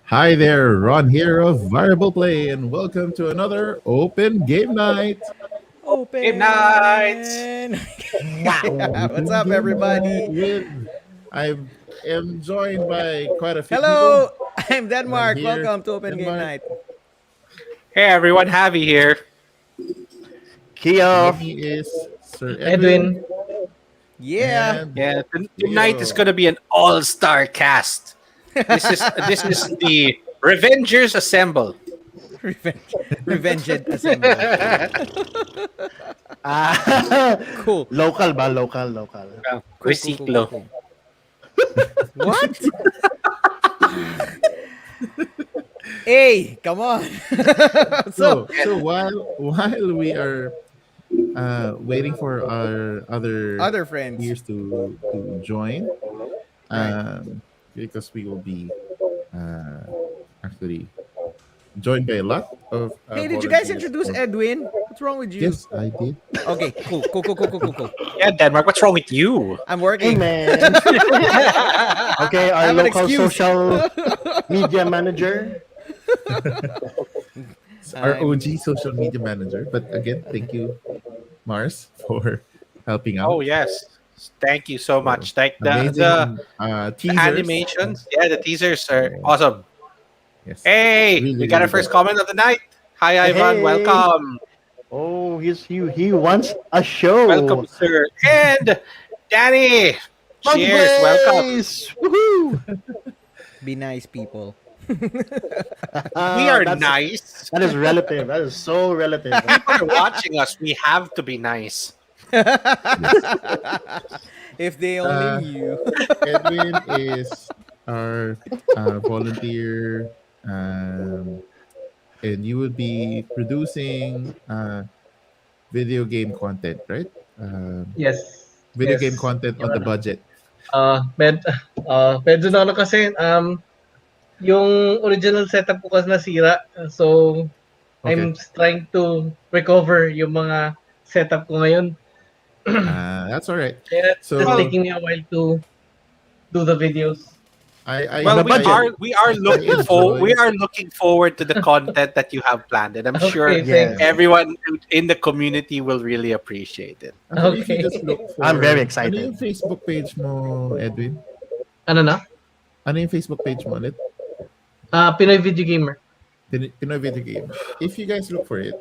Hi there, Ron here of Variable Play, and welcome to another Open Game Night. Game night. Open. Wow, What's Open up, Game Night everybody? with I am joined by quite a few Hello, people. I'm And I'm Denmark. here, Welcome to Open Game Denmark. Night. Hey everyone, Javi here. With Kia, me is Sir Edwin, Edwin. Yeah. and Yeah, tonight is Leo. gonna be an all-star cast. This is the Revengers Assemble. Revenge, Revenged Assemble. Cool. local ba? Local. Cool, Reciclo. cool. What? Hey, come on. So while we are waiting for our other Other friends. peers to join, Right. because we will be actually joined by a lot of Hey, did you guys volunteers introduce for- Edwin? What's wrong with you? Yes, I did. Okay, cool. Yeah, Denmark, what's wrong with you? I'm Hey working. man. Okay, I our have an local excuse. social media manager. It's our I'm- OG social media manager. But again, thank you, Mars, for helping out. Oh yes, thank you so much. Like Amazing the teasers. animations, yeah, the teasers are awesome. Yes. Hey, Really, we got our really first good. comment of the night. Hi Ivan, Hey. welcome, Oh, he wants a show. welcome sir, and Danny. Cheers, welcome. Mondays! Woohoo! Be nice, people. We are nice. That is relative. That is so relative. People are watching us. We have to be nice. If they Uh, only knew. Edwin is our volunteer, and you will be producing video game content, right? Yes. Video Yes. game content on the Yun. budget. Medyo na kasi yung original setup ko kasi nasira. So I'm trying to recover yung mga setup ko ngayon. That's all right. Kaya it's So- just taking me a while to do the videos. Well, I- we are looking enjoy- we are looking forward to the content that you have planned, and I'm sure Okay, thanks. everyone in the community will really appreciate it. Actually, if you Okay. just look for, I'm very excited. Ano yung Facebook page mo, Edwin? Ano na? Ano yung Facebook page mo ulit? Pinoy Video Gamer. Pinoy Video Game. If you guys look for it,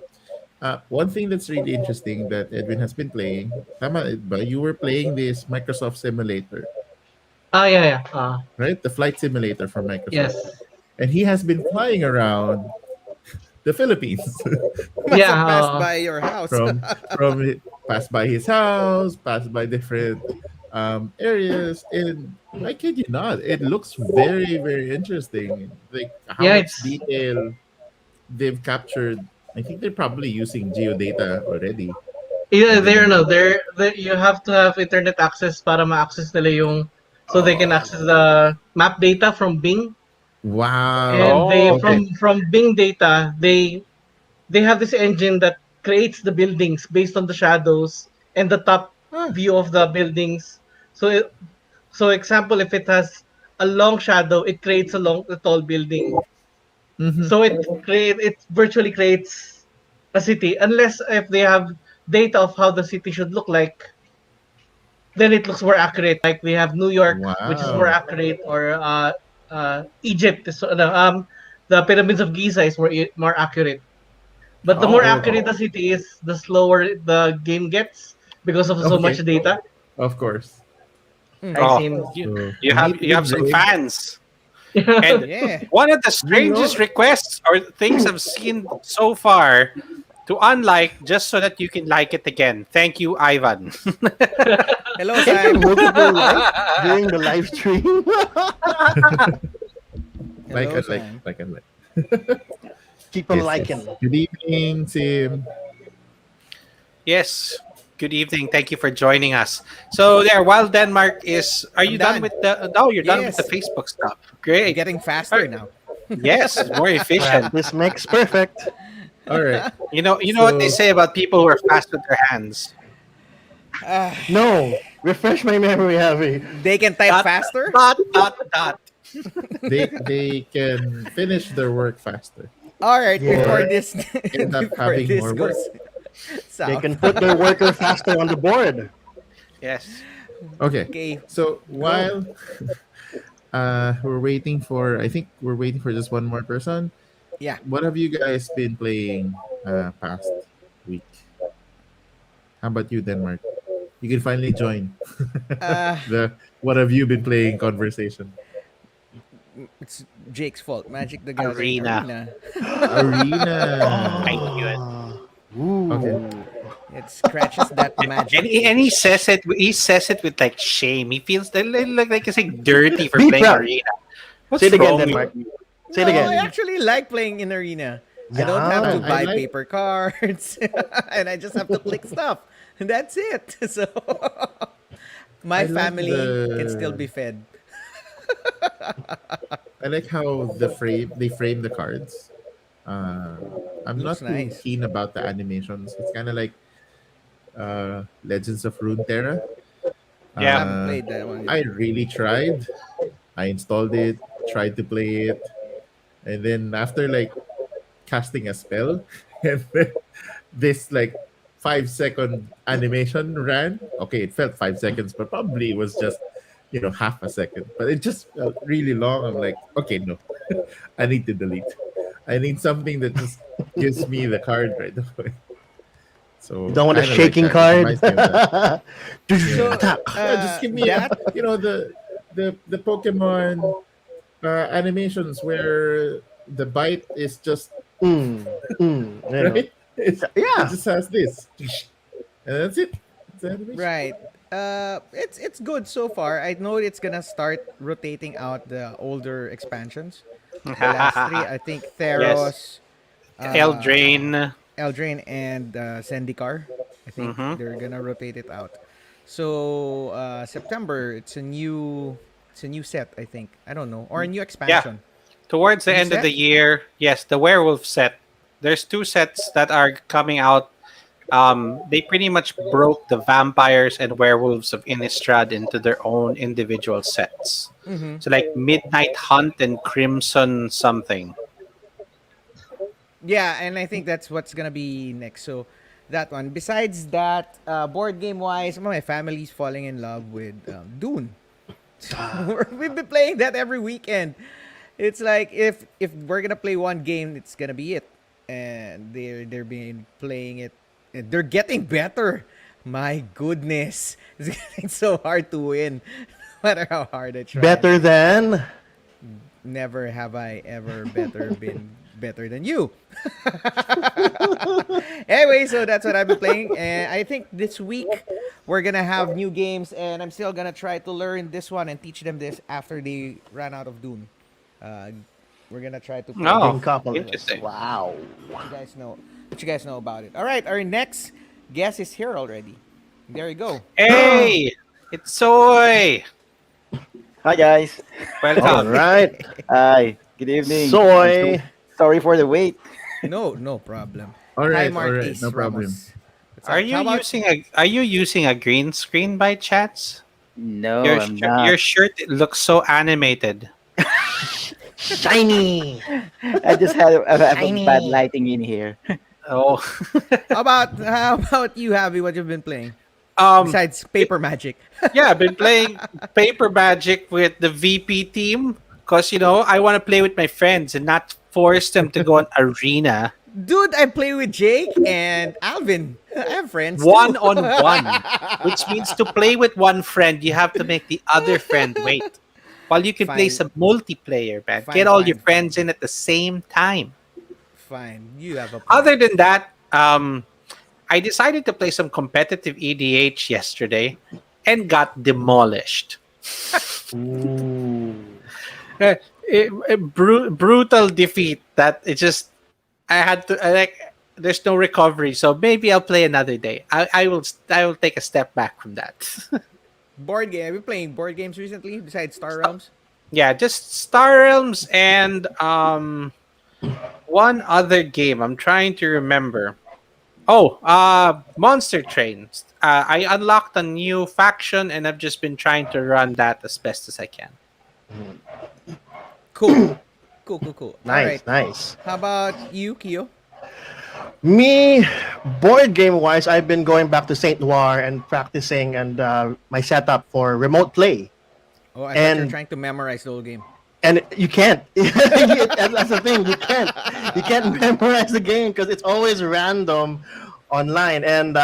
one thing that's really interesting that Edwin has been playing, tama ba? You were playing this Microsoft simulator, Yeah. right? The flight simulator from Microsoft. Yes. And he has been flying around the Philippines Must Yeah, have passed by your house. from passed by his house, passed by different areas, and I kid you not, it looks very, very interesting. Like how Yeah, much detail they've captured. I think they're probably using geodata already. Yeah, you have to have internet access para ma-access nila yung so they can access the map data from Bing. Wow. And they okay. from Bing data, they have this engine that creates the buildings based on the shadows and the top Ah. view of the buildings. So So example, if it has a long shadow, it creates a tall building. Mm-hmm. So it virtually creates a city, unless if they have data of how the city should look like, then it looks more accurate. Like we have New York, which is more Wow. accurate, or Egypt is no, the pyramids of Giza is more accurate. But the more Oh, okay. accurate the city is, the slower the game gets because of so much Okay. data. Of course. I Mhm. Oh, seem you, So you you have need you have good some rig. fans. And Yeah. one of the You strangest know, requests or things I've seen so far to unlike just so that you can like it again. Thank you, Ivan. Hello, Can't there Sam. multiple likes during the live stream? like Hello, and like, Sam. like and like. Keep on Yes, yes. liking. Good evening, Tim. Yes. Good evening. Thank you for joining us. So there, while Denmark is, are I'm you done done. with the? No, you're done with the Yes. Facebook stuff. Great. Getting All faster right. now. Yes, more efficient. Practice makes perfect. All right. You know what they So say about people who are fast with their hands. Ah, No, refresh my memory, Javi. they can type Dot faster. dot dot dot. they can finish their work faster All right, before Yeah, or this end up before having this more work. goes they south. can put their worker faster on the board. Yes. Okay. Okay, So go. while we're waiting for, I think we're waiting for just one more person. Yeah. What have you guys been playing past week? How about you, Denmark? You can finally join Uh, the what have you been playing conversation. it's Jake's fault. Magic the Gathering Arena. Arena. Arena. I knew it. Okay. Ooh. It scratches that magic And he itch. says it. He says it with like shame. He feels like he's like dirty for Be playing proud. arena. Say What's it again, wrong with Denmark. you? Say it No, I again. actually like playing in Arena. I don't have to Yeah. I buy like paper cards, and I just have to click stuff. And that's it. So I my like family can still the be fed. I like how they frame the cards. Uh, I'm Looks not too nice. keen about the animations. It's kind of like Legends of Runeterra. I Yeah. haven't Uh, played that one yet. I really tried. I installed it, tried to play it, and then after like casting a spell, and then this like 5 second animation ran. Okay, it felt 5 seconds, but probably it was just half a second. But it just felt really long. I'm like, okay, no, I need to delete. I need something that just gives me the card right away. You So don't want a kind of like shaking that. It card? reminds me of that. Yeah. So Attack. Yeah, just give me that the Pokemon animations where the bite is just You know. right. It Yeah. just has this, and that's it. It's the animation. right. It's good so far. I know it's gonna start rotating out the older expansions. The last three, I think Yes. Theros, uh, Eldraine. Eldraine, and Zendikar. I think Mm-hmm. they're gonna rotate it out. So September, it's a new set. I think I don't know, or a new Yeah. expansion. Towards the New end of set. the year, yes, the werewolf set. There's two sets that are coming out. They pretty much broke the vampires and werewolves of Innistrad into their own individual sets. Mm-hmm. So like Midnight Hunt and Crimson something. Yeah, and I think that's what's gonna be next. So that one. Besides that, board game wise, my family's falling in love with Dune. We've been playing that every weekend. It's like if we're gonna play one game, it's gonna be it, and they're been playing it. And they're getting better. My goodness, it's getting so hard to win, no matter how hard I try. Better than. Never have I ever been better than you. Anyway, so that's what I've been playing, and I think this week we're gonna have new games, and I'm still gonna try to learn this one and teach them this after they ran out of Dune. Uh, we're gonna try to play Oh, Game Couples. interesting. Wow. what you guys know about it. All right, our next guest is here already. There you go. Hey, it's Soy. Hi guys. All Welcome. right. Hi. Good evening. Soy. Sorry for the wait. No problem. All Hi, right, Marquis no problem. Ramos. What's Are up? you How about using a green screen by chance? No, I'm Your not. shirt looks so animated. Shiny. I have a bad Shiny. lighting in here. Oh, How about you, Javi? What you've been playing um, besides Paper Magic? yeah, I've been playing Paper Magic with the VP team because I want to play with my friends and not force them to go on arena. Dude, I play with Jake and Alvin. I have friends too. One on one, which means to play with one friend, you have to make the other friend wait. While you can play Fine, some multiplayer, man. Get fine, all your fine, fine, friends in at the same time. fine. You have a point. Other than that, I decided to play some competitive EDH yesterday and got demolished. Ooh. Brutal defeat that it just I had to there's no recovery, so maybe I'll play another day. I will take a step back from that. Board game. Have you playing board games recently besides Star Realms? Yeah, just Star Realms and one other game I'm trying to remember. Oh, Monster Trains. I unlocked a new faction and I've just been trying to run that as best as I can. Cool. Cool. All right. Nice, nice. How about you, Kyo? Me, board game wise, I've been going back to Saint Noir and practicing and my setup for remote play. Oh, I thought you were And trying to memorize the whole game. and you can't. That's the thing. You can't. You can't memorize the game because it's always random online. And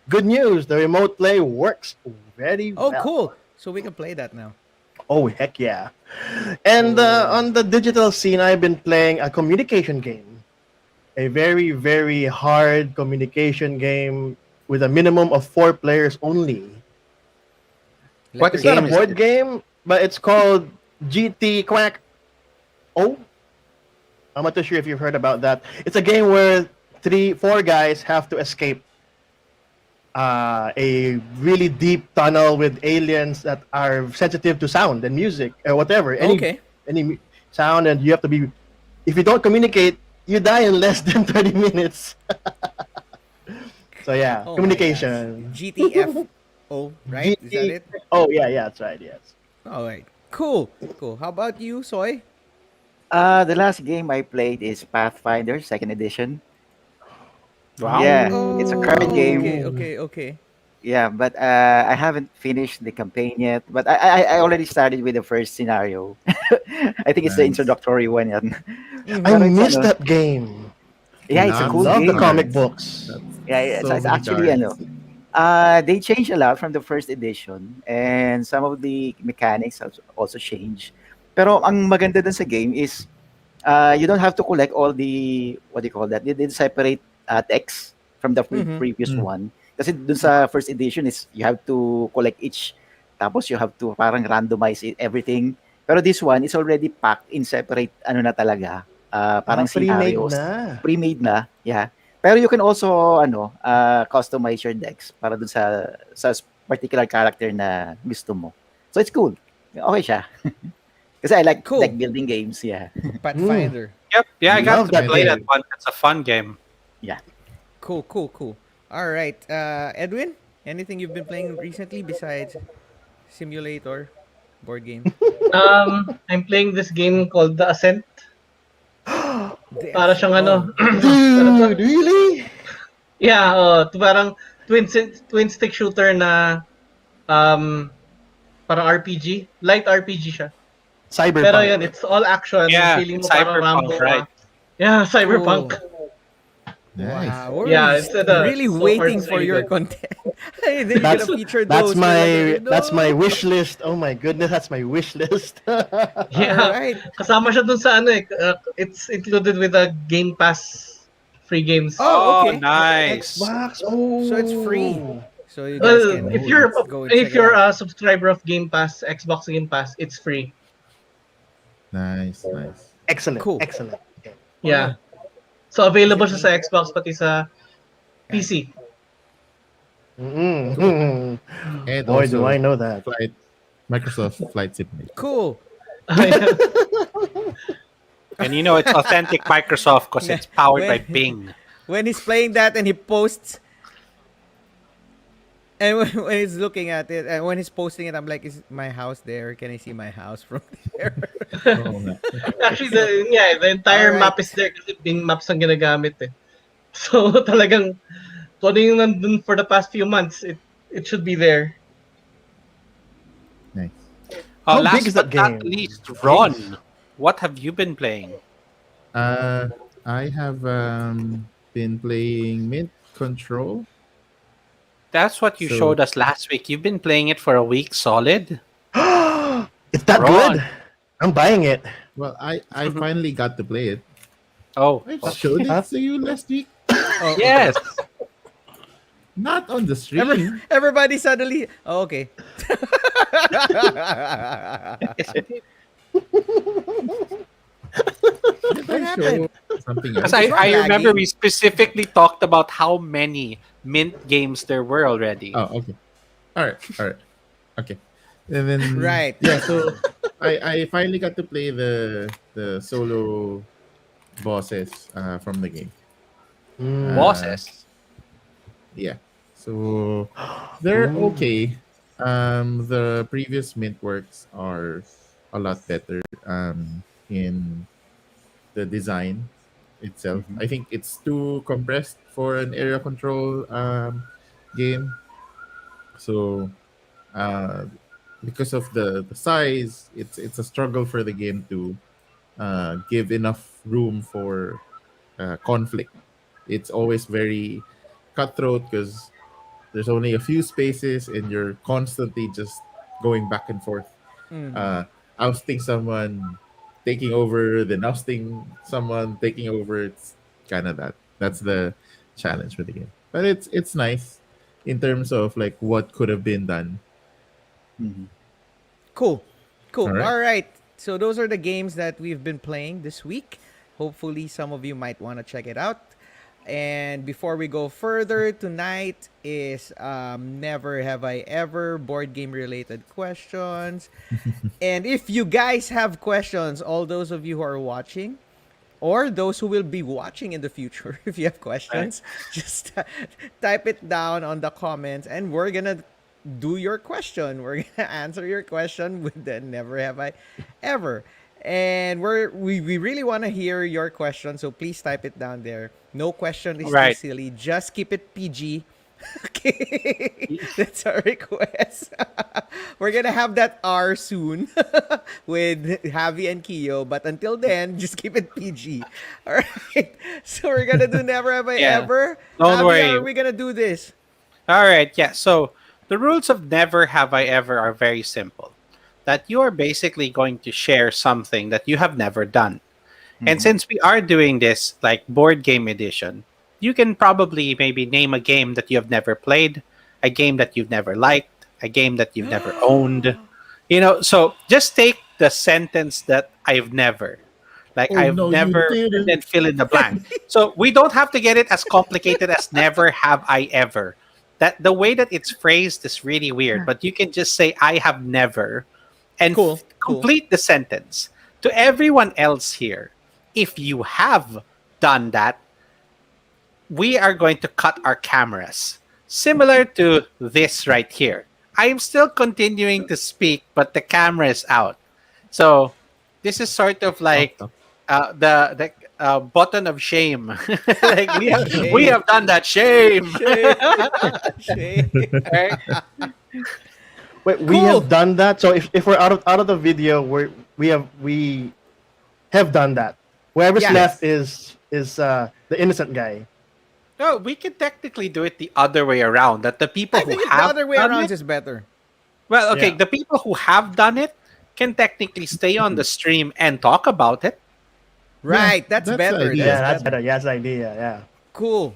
good news, the remote play works very Oh, well. cool. So we can play that now. Oh heck yeah! And on the digital scene, I've been playing a communication game, a very hard communication game with a minimum of 4 players only. What It's not a game is board it? game, but it's called GT Quack. Oh, I'm not too sure if you've heard about that. It's a game where 4 guys have to escape a really deep tunnel with aliens that are sensitive to sound and music or whatever. Okay. Any sound, and you have to be. If you don't communicate, you die in less than 30 minutes. So yeah, Oh my communication. gosh. GTFO, right? Is that it? Oh yeah, that's right. Yes. All right. Cool. How about you, Soy? The last game I played is Pathfinder Second Edition. Wow. Yeah, it's a Oh, card game. okay. Yeah, but I haven't finished the campaign yet. But I already started with the first scenario. I think it's the Nice. introductory one. Yan. I Pero it's missed ano, that game. yeah, it's a I Lots cool of love the game. comic cards. books. That's Yeah, so it's many actually cards. they changed a lot from the first edition, and some of the mechanics have also changed. Pero ang maganda dun sa game is you don't have to collect all the what do you call that? They did separate text from the Mm-hmm. previous Mm. one. Kasi dun sa first edition is you have to collect each, tapos you have to parang randomize everything. Pero this one is already packed in separate ano na talaga, parang Pre-made scenarios, na. pre-made na, yeah. Pero you can also customize your decks para dun sa particular character na gusto mo. So it's cool. Okay siya. Kasi I like Cool. deck building games, yeah. Pathfinder. Yep. Yeah, I got Love to that play game. that one. It's a fun game. Cool. All right. Edwin, anything you've been playing recently besides simulator board game? I'm playing this game called The Ascent. Para siyang Oh. Dude, really? Yeah, parang twin stick shooter na parang RPG, light RPG siya. Cyberpunk. Pero yun, it's all action. Yeah, Feeling mo it's parang Cyberpunk, Rambo. right? Yeah, Cyberpunk. Nice. Wow, we're Yeah, it's really so far waiting it's for really your good. content. Hey, then you're gonna feature those. That's my wish list. Oh my goodness, that's my wish list. Yeah. Alright. Kasama siya dun sa it's included with the Game Pass free games. Oh, okay. Nice. Xbox. Oh, So it's free. So you guys Well, can if you're go and check if you're it out. a subscriber of Game Pass, Xbox Game Pass, it's free. Nice. Excellent. Cool. Excellent. Okay. Yeah. So available siya sa Xbox pati sa PC. Mm-mm. And Boy, also do I know that. Microsoft Flight Simulator. Cool. And it's authentic Microsoft because it's powered by When- Bing. When he's playing that and he posts And when he's looking at it, and when he's posting it, I'm like, is my house there? Can I see my house from there? Oo nga. Actually, So, the all entire map is right. there kasi Bing Maps ang ginagamit eh. So talagang kung ano yung nandun for the past few months, it should be there. Nice. How big is Last that but not game? least, James? Ron, what have you been playing? Uh, I have been playing Mint Control. That's what you So, showed us last week. You've been playing it for a week solid? It's that Ron. good? I'm buying it. well, I finally got to play it. Oh, I oh, showed it Huh? to you last week. Oh, okay. yes. Not on the Every, stream. everybody suddenly. Oh, okay. Yes, you did. Did What I show happened? something Because else? Is Ron I remember lagging? we specifically talked about how many Mint games there were already. Oh, okay. All right. All right. Okay. And then Right. yeah, so I finally got to play the solo bosses from the game. Uh, Bosses. yeah. So they're okay. The previous mint works are a lot better in the design itself. Mhm. I think it's too compressed for an area control game. So uh, because of the size, it's a struggle for the game to give enough room for conflict. It's always very cutthroat because there's only a few spaces and you're constantly just going back and forth, Mhm. uh, ousting someone, taking over, then ousting someone, taking over. It's kind of that. That's the challenge with the game. But it's nice in terms of like what could have been done. Mhm. Cool. All Cool. right. All right. So those are the games that we've been playing this week. Hopefully, some of you might want to check it out. And before we go further, tonight is Never Have I Ever board game related questions. And if you guys have questions, all those of you who are watching, or those who will be watching in the future, if you have Right. questions, just type it down on the comments and we're gonna do your question. We're gonna answer your question with the Never Have I Ever. And we really want to hear your question, so please type it down there. No question is too Right. silly. Just keep it PG. Okay, that's our request. We're gonna have that R soon with Javi and Kyo, but until then, just keep it PG. All right. So we're gonna do Never Have I Yeah. Ever. Don't Javi, how worry. are we gonna do this? All right, yeah. So the rules of Never Have I Ever are very simple. That you are basically going to share something that you have never done. And Mhm. since we are doing this like board game edition, you can probably maybe name a game that you have never played, a game that you've never liked, a game that you've never owned. So just take the sentence that I've never. Like Oh I've no, you never and didn't. then fill in the blank. So we don't have to get it as complicated as never have I ever. That the way that it's phrased is really weird, but you can just say I have never and Cool. Cool. complete the sentence. To everyone else here, if you have done that, we are going to cut our cameras. Similar to this right here. I am still continuing to speak, but the camera is out. So this is sort of Talk, like talk. the button of shame. Like we Shame. have done that shame. Shame. Shame. Right? Wait, we have Cool. done that. So if we're out of the video, we have done that. Whoever's Yeah. left Yes. is the innocent guy. No, we can technically do it the other way around. That the people I who think the have other way done around it, is better. well, okay, Yeah. the people who have done it can technically stay on the stream and talk about it. Right. That's that's the better. idea. That's Yeah, that's better. better. Yeah, that's the idea. Yeah. Cool.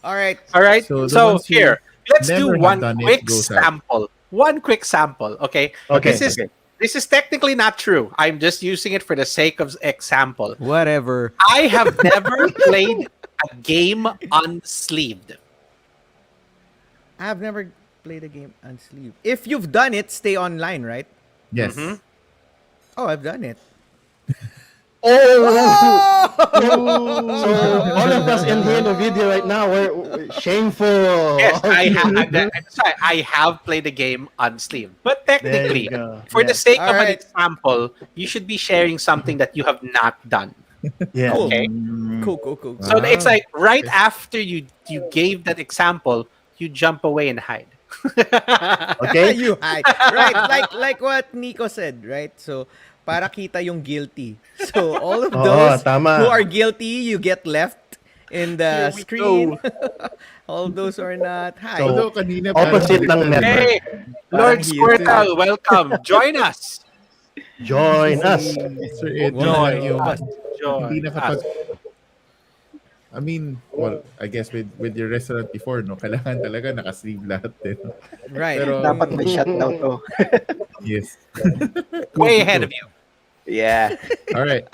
All right. All right. So the So ones who here, let's do never have one done it quick goes out. sample. One quick sample. Okay. Okay. This is Okay. this is technically not true. I'm just using it for the sake of example. Whatever. I have never played a game unsleeved. I've never played a game unsleeved. If you've done it, stay online, right? Yes. Mhm. Oh, I've done it. Oh! So Oh! all of us in here in the video right now, we're shameful. Yes, I Okay. have. Sorry, I have played the game unsleeved, but There you technically, go. for the Yes. sake All of an right. example, you should be sharing something that you have not done. Yes. Cool. Okay, Cool, cool, cool, so cool. it's Ah, like right okay. after you gave that example, you jump away and hide. Okay. You hide. Right, like what Nico said, right? So, para kita yung guilty. So, all of Oo, those who tama. are guilty, you get left in Here the we screen. go. all those who are not, hide. So, Although kanina parang opposite ng Houston, di ba? network. Hey, Parang Lord Houston. Squirtle, welcome. Join us. Join Si us. Sir Ed na One lang Join of yung us. us. hindi Join us. nakapag I mean, well, I guess with your restaurant before, no, kailangan talaga naka-sleeve lahat din. Right. Pero Dapat may shutdown to. yes. Way ahead of you. Yeah. All right.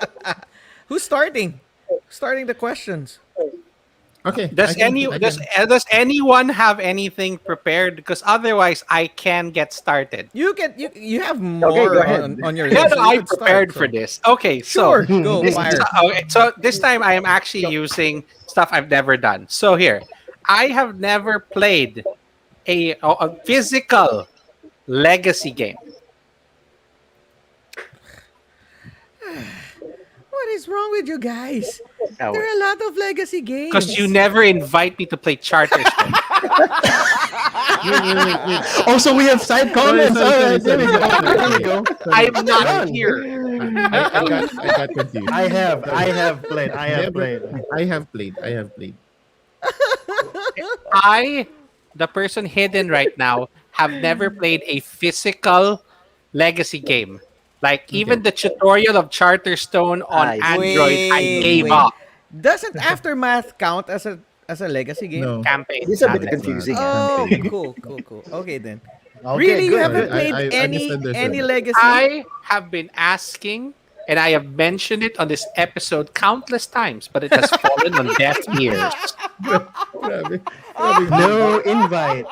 Who's starting? Starting the questions. Okay. Does does anyone have anything prepared? Because otherwise, I can get started. You have Okay, go more ahead. on your Yeah, list. no, so you I could start, prepared so. for this. Okay, Sure, so go this, fire. okay, so this time I am actually using stuff I've never done. So here, I have never played a physical legacy game. What is wrong with you guys? Oh, There are a lot of legacy games. Because you never invite me to play Charterstone. Oh, so we have side comments. sorry, All right, there we go. sorry. There we go. I'm not Done. here. I got confused. I have played. I have Never- played. I have played. I, the person hidden right now, have never played a physical legacy game. Like even the tutorial of Charterstone on I see. Android, I gave wait. up. Doesn't Aftermath count as a legacy game? No. Campaign. This is a bit Not confusing. Oh, Campaign. cool. Okay then. Okay, Really, you good, haven't good. played I any misunderstood. legacy? I have been asking, and I have mentioned it on this episode countless times, but it has fallen on deaf ears. Grabe. No invite.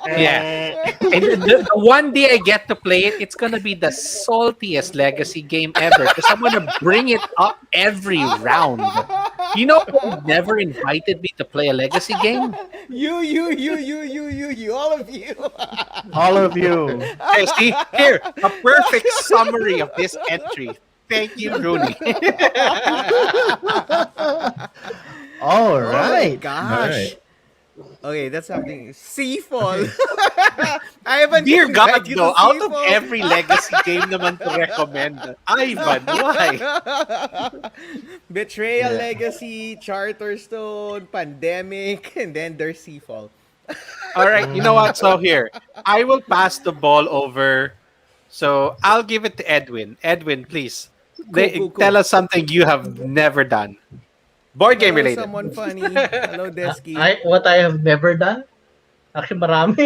Yeah. And the one day I get to play it, it's gonna be the saltiest legacy game ever because I'm gonna bring it up every round. You know who never invited me to play a legacy game? You, all of you. All of you. Hey, see, here, a perfect summary of this entry. Thank you, Rooney. All Oh my right. gosh. Okay, that's something. Seafall. I haven't Dear God, invited you to though, out of Seafall. every legacy game naman to recommend, Ivan, why? Betrayal Yeah. Legacy, Charterstone, Pandemic, and then there's Seafall. All right, you know what? So here, I will pass the ball over. So I'll give it to Edwin. Edwin, please. Cool. Tell us something you have never done. Board game Hello, related. someone funny. Hello, Desky. What I have never done? Actually, marami.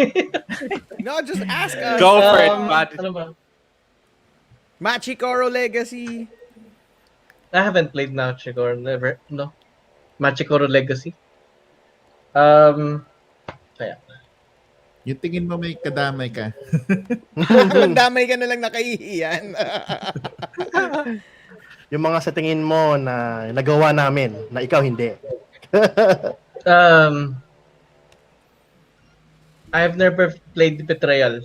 No, just ask us. Go for it, bud. Ano ba? Machikoro Legacy. I haven't played Machikoro, never. No. Machikoro Legacy. Kaya. Yung tingin mo may kadamay ka. Ang damay ka na lang nakahihiyan. Yung mga sa tingin mo na nagawa namin, na ikaw hindi. I have never played Betrayal.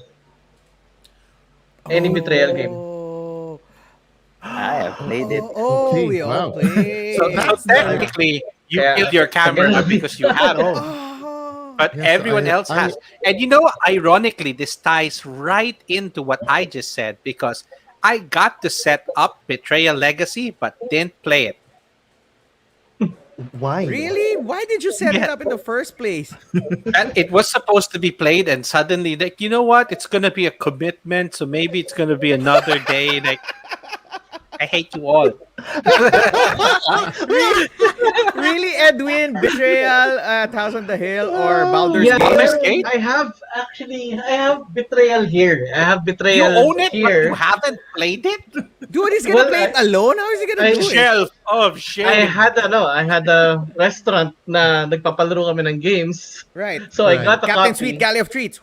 Any Betrayal game. Oh. I have played it. Oh, Okay, we all wow. played. So now technically, you Yeah. killed your camera Again. because you have it. Oh. But Yes, everyone else has. And you know, ironically, this ties right into what I just said because I got to set up Betrayal Legacy, but didn't play it. Why? Really? Why did you set it Yeah. up in the first place? And it was supposed to be played, and suddenly, like, you know what? It's gonna be a commitment, so maybe it's gonna be another day. Like, I hate you all. Really, Edwin? Betrayal at House on the Hill or Baldur's Yeah, Gate? Baldur's Gate? I have Betrayal here. I have You Betrayal own it, but here. you haven't played it. Dude, he's gonna Well, play it alone? How is he gonna I- do it? Shelf of shame. I had a restaurant na nagpapalaro kami ng games. Right. So I Right. got a Captain copy. Sweet Galley of Treats.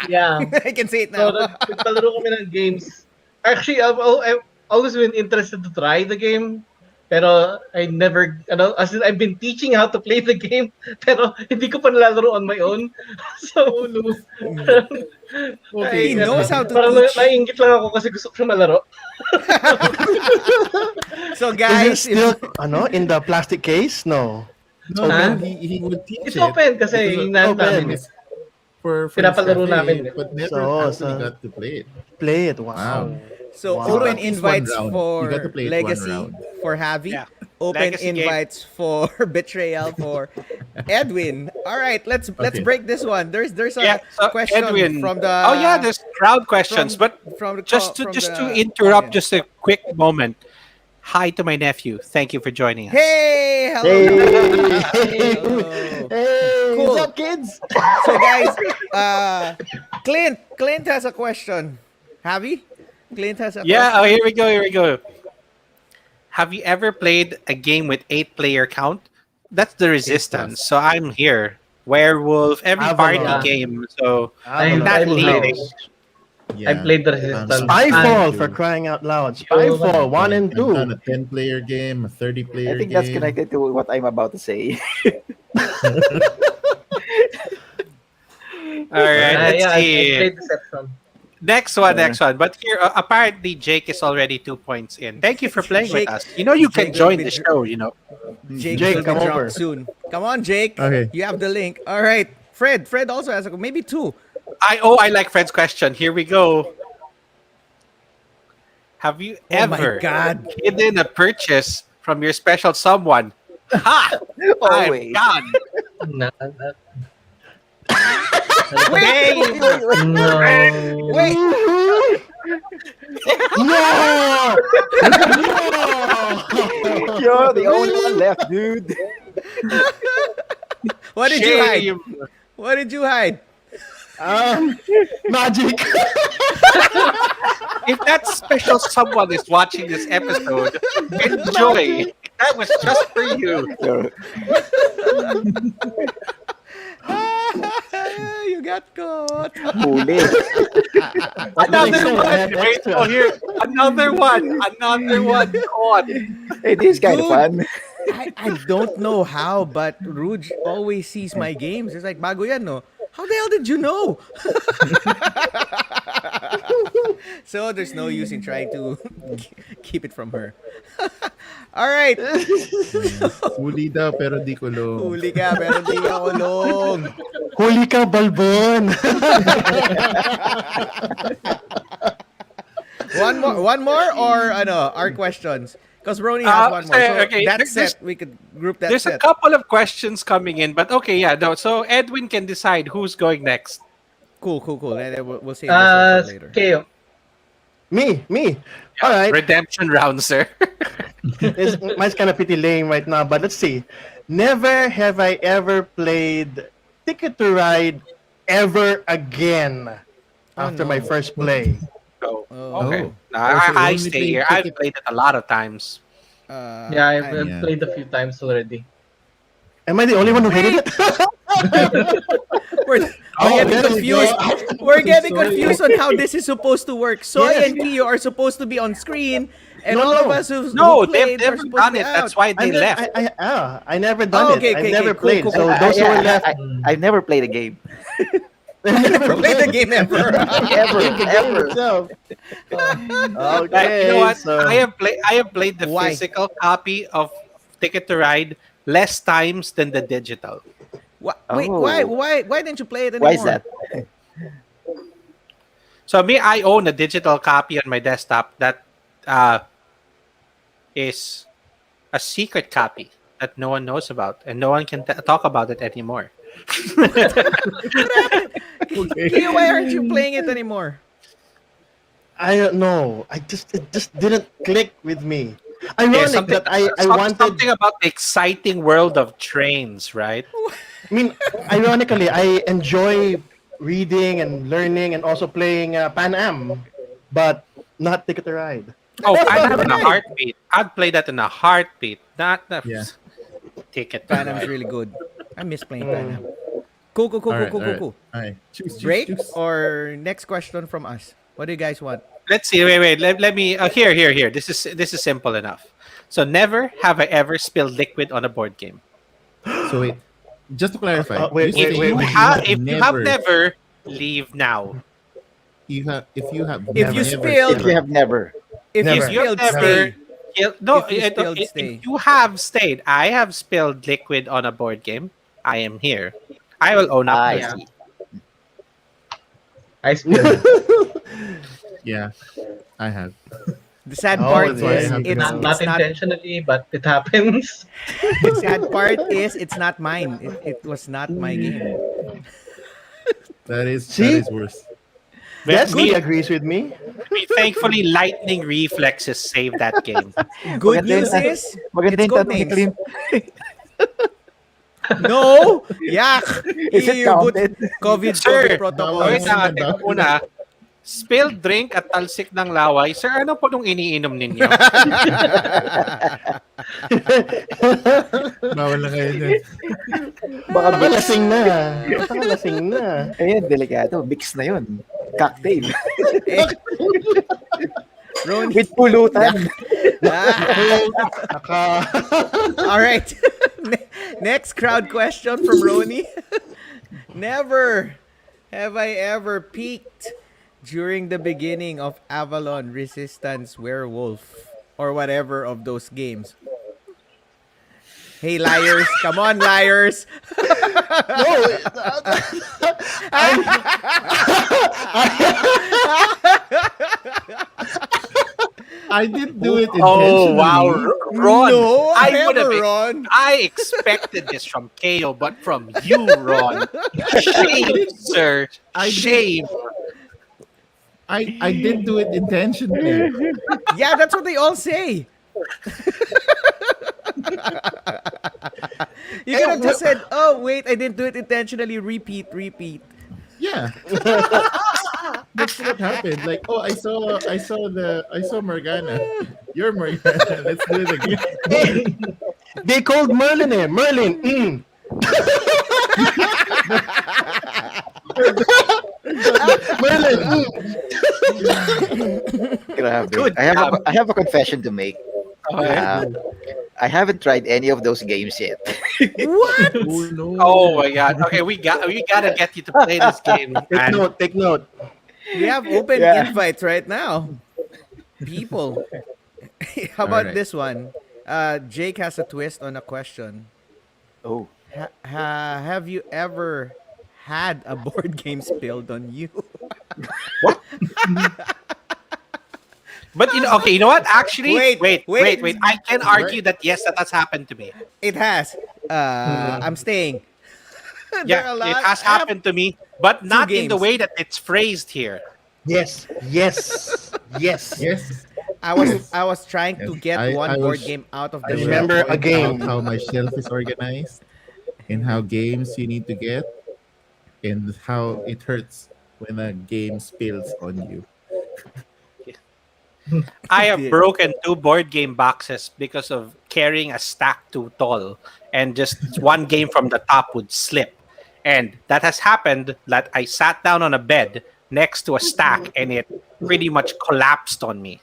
Yeah. I can say it So now. nagpalaro kami ng games. Actually, I've always been interested to try the game. Pero I never, as in I've been teaching how to play the game, pero hindi ko pa nalalaro on my own. So, He Okay, knows how to parang teach. naiingit lang ako kasi gusto ko siya malaro. So Is it guys, still in the plastic case? No. no, Ah. he would teach It's it open kasi because hinahan open. namin. his, for his Pinapalaro cafe, namin. but never So, actually got to play it. Play it. Wow. so Wow. open At least one invites round. for You got to play it one Legacy round. for Javi. Yeah. Open Legacy game. invites for Betrayal for Edwin. All right, let's Okay. break this one. There's a Yeah, so question Edwin. from the Oh yeah, there's crowd questions, but from the just from to the interrupt, audience. just a quick moment. Hi to my nephew. Thank you for joining us. Hey, hello. Hey. Hello. Hey, Cool. what's up, kids? So guys, Clint has a question. Javi? Clint has a Yeah. question. Oh, here we go. Here we go. Have you ever played a game with 8-player count? That's the Resistance. So I'm here. Werewolf, every Avalon. party game. So I Not played. leading. Yeah. I played the Resistance. Spyfall, I'm for too. crying out loud. Yo, Spyfall 1 and I've done 2. a 10-player game, a I 30-player think that's game. connected to what I'm about to say. All right. Let's yeah, I see. played Deception. Next one. But here, apparently, Jake is already 2 points in. Thank you for playing Jake- with us. You can Jake join will the be show. You know. Jake, Jake, will be come dropped over. soon. Come on, Jake. Okay. You have the link. All right. Fred also has maybe two. I like Fred's question. Here we go. Have you Oh my ever God. hidden a purchase from your special someone? Ha! I'm Always. gone. Na, Wait, no. wait. No! No! You're the only one left, dude. What did you hide? Shame. What did you hide? Magic. If that special someone is watching this episode, enjoy. That was just for you. You got caught. Huli. Another one. Extra. Wait, oh, here. Another one. Another one. On. Hey, this is kind of Dude. fun. I don't know how, but Rouge always sees my games. It's like, bago yan, no? How the hell did you know? So there's no use in trying to keep it from her. All right. Huli daw, pero di kulong. Huli ka, pero di ka kulong. Huli ka, balbon. One more or our questions? Because Brony has one more. So okay, that's there's- set. We could group that There's a set. couple of questions coming in, but okay, yeah, no. So Edwin can decide who's going next. Cool. And then we'll save this one for later. Kayo. Me. All right. Redemption round, sir. Mine's kind of pretty lame right now, but let's see. Never have I ever played Ticket to Ride ever again after my no. first play. Oh, Oh. okay. Oh. No, Oh, so you I only stay played here. I've Ticket- played it a lot of times. Yeah, I've Yeah. played a few times already. Am I the only one who hated it? We're Oh, getting there you confused. go. We're getting Sorry. confused on how this is supposed to work. Soy Yes. and Kiyo are supposed to be on screen, and No, all of no. us who No, played they've are never supposed to done be it. out. That's why they left. I never done Oh, okay, it. okay, I've never cool, played. cool, So cool. those who were left, I've never played a game. I never played the game ever. Ever. itself. Like, Okay, you know what? so I have played the Why? physical copy of Ticket to Ride less times than the digital. Wait, Oh. why didn't you play it anymore? Why is that? So me, I own a digital copy on my desktop that is a secret copy that no one knows about, and no one can talk about it anymore. Kiyo, why aren't you playing it anymore? I don't know. It just didn't click with me. Ironic that I wanted. something about the exciting world of trains, right? I mean, ironically, I enjoy reading and learning and also playing Pan Am, but not Ticket to Ride. Oh, I'd have in a heartbeat. I'd play that in a heartbeat. Not the Yeah. Ticket to Pan Am's Ride. really good. I miss playing Pan Am. Cool. Alright. Alright. Choose. Break or next question from us? What do you guys want? Let's see. Wait. Let me. Here. This is simple enough. So never have I ever spilled liquid on a board game. So wait, just to clarify, you Wait, say wait, wait, if wait. you have If you have never, never, leave now. if you have If you never If spilled, you ever, have never. if you If Never. you have spilled, never, stay. no, If you spilled, if stay. you have stayed, I have spilled liquid on a board game. I am here. I will own up to I that. Yeah, see. I spilled. yeah, I have. The sad Oh, part That's why I is have there to you it's Not go. know. it's not not. intentionally, but it happens. The sad part is it's not mine. It was not my game. That See, is worse. Well, Destiny agrees with me. thankfully, lightning reflexes saved that game. Good Maganda yung, news is maganda it's yung tanong ni codenames. Clint. No, yak. Is it EU boot counted? COVID Sir, Bawal wait protocols. na na, teka muna. Spilled drink at talsik ng laway. Sir, ano po nung iniinom ninyo? Bawal na ngayon yan. Baka Baka mix. lasing na. Baka lasing na. Ayun, delikado. Mix na yun. Cocktail. Eh, Ron, With pulutan. Naka... all right. Next crowd question from Roni. Never have I ever peaked during the beginning of Avalon Resistance Werewolf or whatever of those games. Hey liars, come on liars. No, I didn't do it Oh, intentionally. wow. Ron, No, I would have never, Ron. I expected this from KO, but from you, Ron. Shame, sir. I did- Shame. I did do it intentionally. Yeah, that's what they all say. You could have just said, "Oh, wait, I didn't do it intentionally. Repeat, repeat." Yeah. That's what happened. Like, oh, I saw Morgana. You're Morgana. Let's do it again. they called Merlin eh. Merlin. Mm. Merlin. Mm. Grabe. Good I have a confession to make. Okay. I haven't tried any of those games yet. What? Oh no. Oh my god. Okay, we gotta get you to play this game. Take man. note. Take note. We have open Yeah. invites right now. People. How about Alright. this one? Jake has a twist on a question. Oh. Have you ever had a board game spilled on you? But okay, you know what? Actually, Wait, wait. wait. I can argue that yes, that has happened to me. It has. I'm staying. There are a Yeah, it lot- has I have- happened to me, but not in the games. way that it's phrased here. Yes. Yes. Yes. Yes. I was trying to get I one board was- game out of I the will shelf. remember a point game. out how my shelf is organized and how games you need to get and how it hurts when a game spills on you. I have Did. broken 2 board game boxes because of carrying a stack too tall, and just one game from the top would slip. And that has happened that I sat down on a bed next to a stack and it pretty much collapsed on me.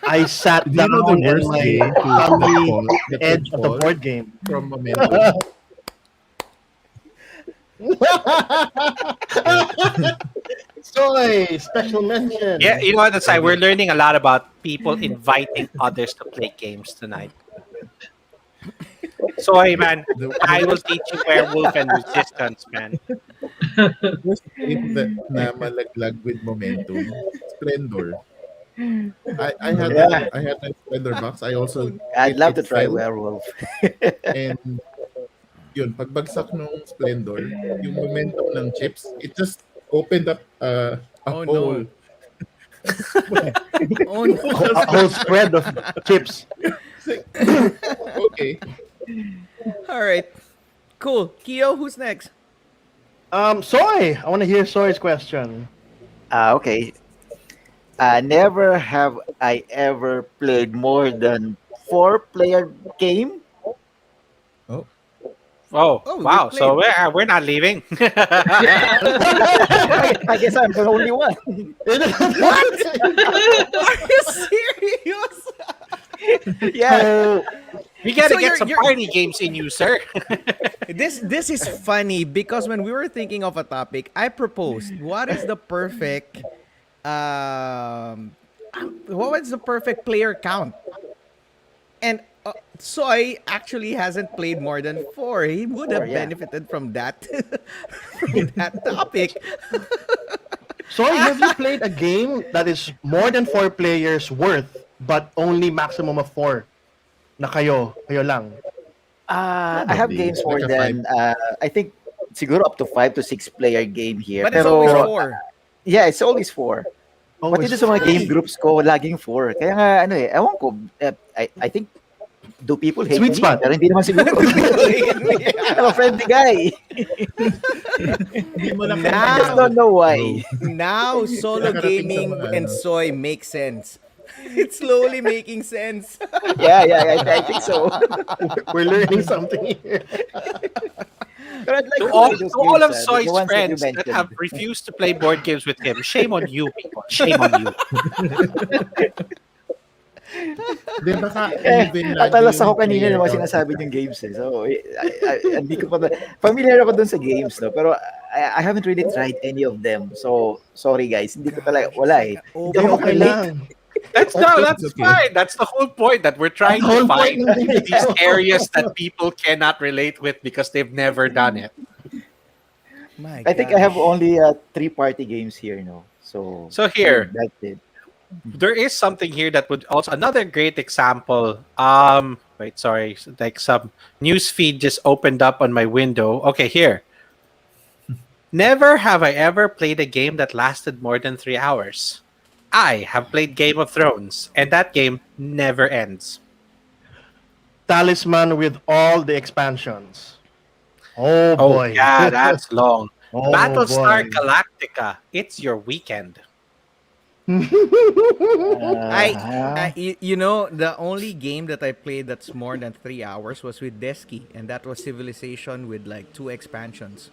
I sat Do you down know the and worst my game to tummy fall, that edge would of the fall board game. from momentum? Soy, special mention. Yeah, you know what? That's why we're learning a lot about people inviting others to play games tonight. So, hey, man, I will teach you werewolf and resistance, man. Worst game that na malaglag with momentum. Splendor. I had a Splendor box. I also I'd love to it try fell, werewolf. and yun, pagbagsak nung Splendor, yung momentum ng chips, it just opened up a Oh, no. hole. Oh no. A whole spread of chips. Okay. All right. Cool. Kyo, who's next? Soy. I want to hear Soy's question. Okay. Never have I ever played more than 4-player game. Oh, Oh, we wow. So played. we're not leaving. Yeah. I guess I'm the only one. Are you serious? Yeah. So, We gotta So get some you're party games in you, sir. this is funny because when we were thinking of a topic, I proposed what is the perfect what was the perfect player count? And Soy actually hasn't played more than four. He would Four, have yeah. benefited from that from that topic. Soy, have you played a game that is more than 4 players worth, but only maximum of 4? Na kayo lang. I have Probably games like more a five. than I think siguro up to 5 to 6 player game here. But it's always Pero four. yeah, it's always 4. Pati Always doon sa mga game 4. groups ko, laging 4. Kaya nga, ano eh, ewan ko, I think, do people hate Sweet me? spot. Pero hindi naman siguro. I'm a friendly guy. Hindi mo na I just Now, don't know why. now solo Nakarating sa gaming mga and ano. Soy makes sense. It's slowly making sense. Yeah, I think so. We're learning something here. Pero I'd like To to all, play those to all games, of the Soy's ones that you friends that mentioned. have refused to play board games with him, shame on you, people. Shame on you. Di baka Eh, even natalas lagi ako yung kanina player ng mga count. sinasabi yung games eh. So, hindi ko pa, familiar ako dun sa games, no? Pero I haven't really tried any of them. So, sorry guys, hindi ko talaga, Gosh, it's wala like eh. an Hindi ako Okay makarelate. lang. That's It's okay. fine. That's the whole point that we're trying The to whole find point ng these video. areas that people cannot relate with because they've never done it. My I think I have gosh. only 3 party games here, no? So, So here, that's it. there is something here that would also another great example. Wait, sorry, like some news feed just opened up on my window. Okay, here. Never have I ever played a game that lasted more than 3 hours. I have played Game of Thrones, and that game never ends. Talisman with all the expansions. Oh Oh boy. yeah, that's long. Oh Battlestar boy. Galactica. It's your weekend. You know, the only game that I played that's more than 3 hours was with Desky, and that was Civilization with like 2 expansions.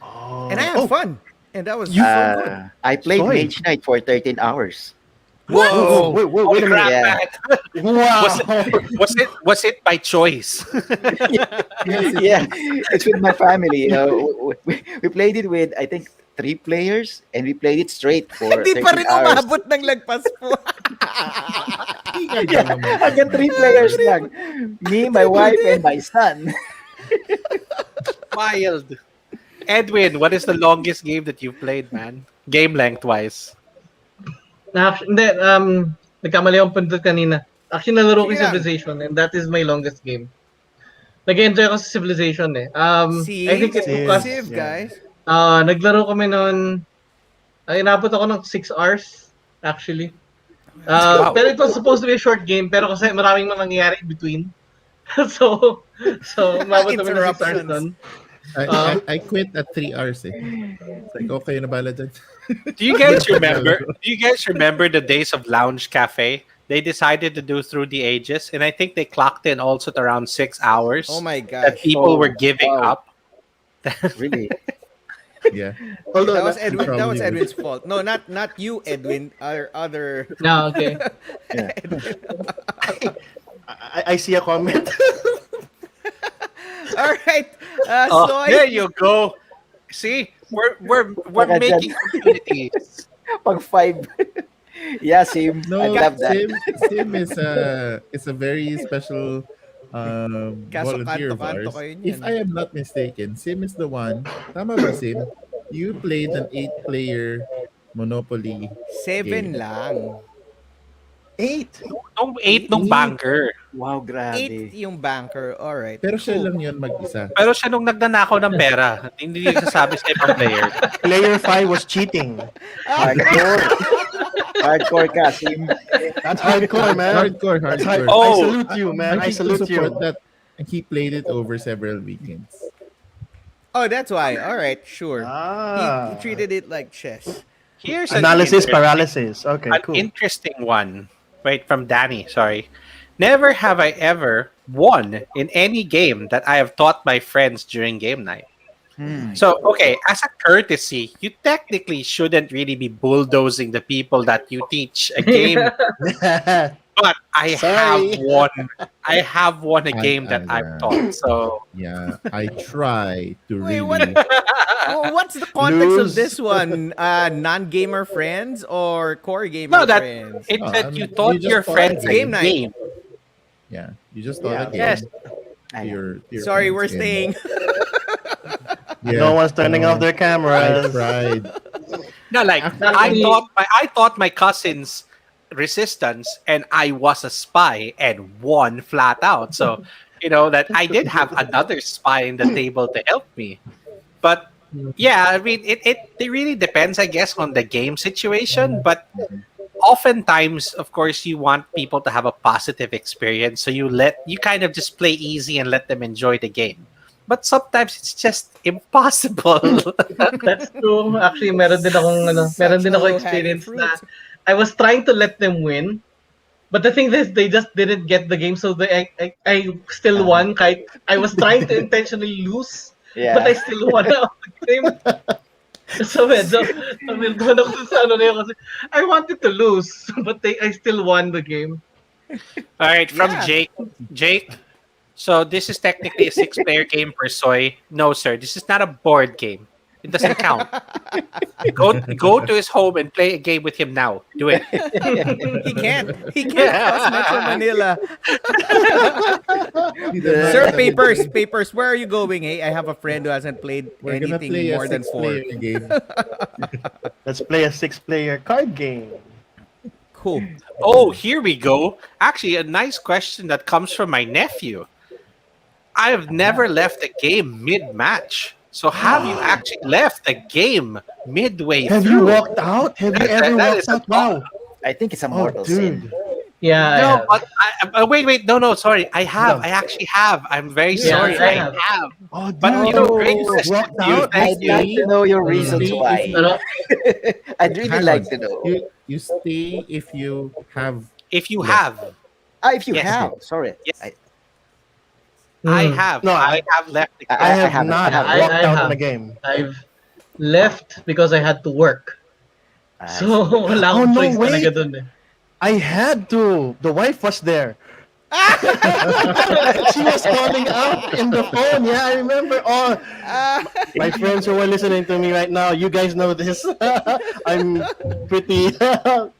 And I had Oh, fun, and that was so good. I played Soy. Mage Knight for 13 hours. Whoa, wait a minute. Crap, Yeah. man. Wow. Was it by choice? Yeah, it's with my family. We played it with, I think, 3 players, and we played it straight for Hindi pa 13 rin hours. umabot ng lagpas po. Yeah, hanggang 3 players lang. Me, my wife, and my son. Wild. Edwin, what is the longest game that you've played, man? Game length-wise. Hindi, nagkamali akong pundot kanina. Actually, nalaro ko Sige yung lang. Civilization and that is my longest game. Nag-enjoy ako sa Civilization eh. I think it took us, Civ, guys. naglaro kami noon, inabot ako ng 6 hours, actually. Wow. Pero it was supposed to be a short game, pero kasi maraming mga nangyayari in between. so, umabot kami ng 6 hours noon. I quit at 3 hours eh. It's like, okay na bala dyan. Do you guys remember the days of Lounge Cafe? They decided to do Through the Ages, and I think they clocked in also at around 6 hours. Oh my That gosh. people Oh, were giving wow. up. Really? Yeah. Although, That was Edwin. That was Probably Edwin's fault. No, not you, Edwin. Our other. No, okay. Yeah. I see a comment. All right. Oh, So there you go. See, we're Baka making opportunities. Pag 5. Yeah, same. No, I love that. Sim is a very special Kaso volunteer of kanto-kanto ours. kayo niyan. If I am not mistaken, Sim is the one. Tama ba, Sim? You played an 8-player Monopoly 7 game. lang. 8. Nung 8 nung banker. Wow, 8 grabe. yung banker. All right. Pero siya lang yun mag-isa. Pero siya nung nagnanakaw ng pera. Hindi niya sasabi sa ibang player. Player 5 was cheating. Hardcore. Hardcore ka, Sim. That's hardcore, man. Hardcore. I Oh, salute you, man. I think to salute you. support that, he played it over several weekends. Oh, that's why. All right, sure. Ah. He treated it like chess. Here's an Analysis interesting- paralysis. Okay, an cool. interesting one. Wait, from Danny. Sorry. Never have I ever won in any game that I have taught my friends during game night. Hmm. So, okay, as a courtesy, you technically shouldn't really be bulldozing the people that you teach a game, but I have Sorry. won. I have won a game that I've Yeah, taught. So, yeah. I try to Wait, what? really. Well, what's the context of Lose. this one? Non-gamer friends or core gamer no, that friends? it's No, that I you mean, you taught just your taught a friends a Game game. night. game. Yeah, you just taught a Yeah. Yes. game I to know. your Sorry, friends, we're and staying. No yeah, one's turning off their I cameras. tried. No, like Actually, I taught my cousins resistance, and I was a spy and won flat out. So, that I did have another spy in the table to help me. But yeah, I mean, it really depends, I guess, on the game situation. But Mhm. oftentimes, of course, you want people to have a positive experience, so you kind of just play easy and let them enjoy the game. But sometimes it's just impossible. that's true. Actually, meron Such din a ako low-hanging experience fruit. na I was trying to let them win, but the thing is, they just didn't get the game, so I still Uh, won. Kahit I was trying to intentionally lose, but yeah. I still won out the game. So medyo nabilduhan ako dun sa ano na yun kasi I wanted to lose, but I still won the game. All right, from Yeah. Jake. Jake, so this is technically a six-player game per soy. No, sir, this is not a board game. It doesn't count. Go to his home and play a game with him now. Do it. He can't. He can't cross Metro Manila. See, the Sir, next time papers. Where are you going? Hey, I have a friend who hasn't played we're gonna anything play a more than 4. six-player game. Let's play a 6-player card game. Cool. Oh, here we go. Actually, a nice question that comes from my nephew. I have never left a game mid-match. So have you actually left a game midway Have through? you walked out? Have you ever That walked is a out? Wow. I think it's a Oh, mortal sin. dude. Yeah, I No, have. but wait, no, sorry. I have. No. I actually have. I'm very Yeah, sorry. I I have. have. Oh, dude. But great Oh, question. walked You, out? thank I'd you. like to know your You reasons stay if why. you Ano? I'd really hang like on. to know. You stay if you have If you left. have, If you Yes. have, sorry. Yes. I, I Hmm. have. No, I have left the I- I have haven't. not I haven't. I walked out have. in a game. I've left because I had to work. I So, see. wala Oh, akong no, choice talaga wait. dun eh. I had to. The wife was there. She was calling out in the phone. Yeah, I remember. Oh, my friends who are listening to me right now, you guys know this. I'm pretty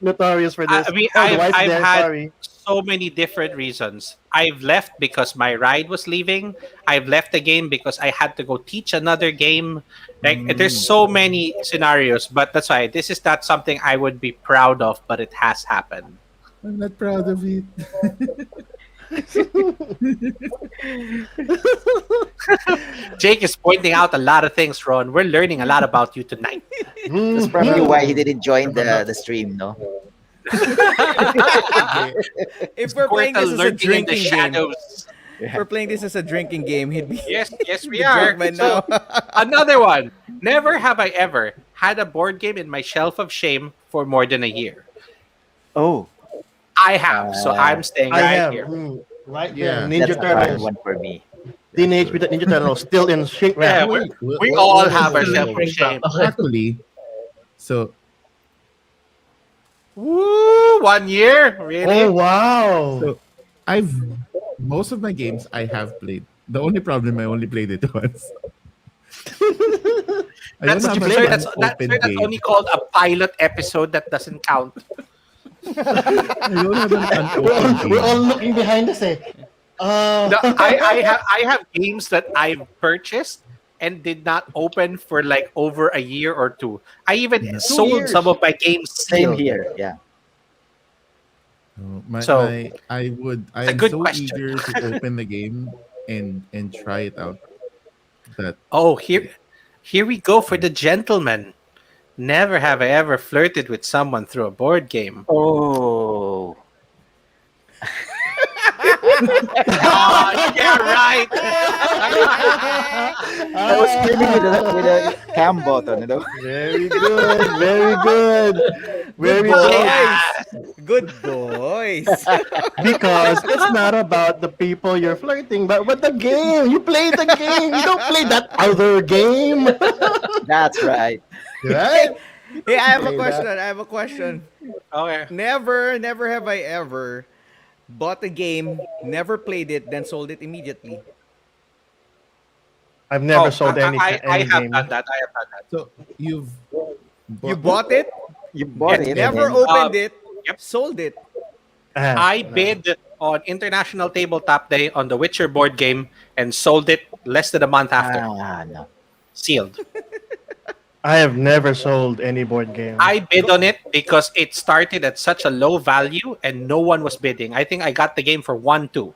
notorious for this. I mean, Oh, the wife's I've there. had Sorry. so many different reasons. I've left because my ride was leaving. I've left the game because I had to go teach another game. Like there's so many scenarios, but that's why this is not something I would be proud of, but it has happened. I'm not proud of it. Jake is pointing out a lot of things, Ron. We're learning a lot about you tonight. That's probably why he didn't join the stream, no? If we're playing Portal this as a lurking in the drinking game, shadows. if we're playing this as a drinking game, he'd be Yes, yes, we the are. drunk by So, now. another one. Never have I ever had a board game in my shelf of shame for more than a year. Oh, I have, so I'm staying I right have. here. Right Yeah. there. Ninja that's a hard Turtles. one for me. Teenage Mutant Ninja Turtles still in shrink Yeah, wrap. we all have our Still shelf in of shrink wrap. shame. Okay. Actually, so Woo! 1 year? Really? Oh, wow. so I've most of my games I have played. The only problem I only played it once. I don't That's, have sir, an that's, that, open sir, that's game. only called a pilot episode that doesn't count. I don't have an We're open all, we're all game. looking behind us eh. No, I have games that I've purchased and did not open for like over a year or two. I even sold years. some of my games Same sealed. here. Yeah. So, I it's a am good so question. eager to open the game and try it out. That Oh, here we go for the gentleman. Never have I ever flirted with someone through a board game. Oh. Oh, yeah, right. I was screaming with a cam button, you know. Very good, very good, Good very good. boys. Good boys. Because it's not about the people you're flirting, but the game. You play the game. You don't play that other game, That's right. right? Hey, I have a Play question. that. I have a question. Okay. Never have I ever bought a game, never played it, then sold it immediately. I've never Oh, sold I any have done game. that. I have done that. So you've You bought bought it, You bought Yes. it and never then opened it, Yep. sold it. I bid on International Tabletop Day on the Witcher board game and sold it less than a month after. no. Sealed. I have never sold any board game. I bid on it because it started at such a low value and no one was bidding. I think I got the game for 1-2.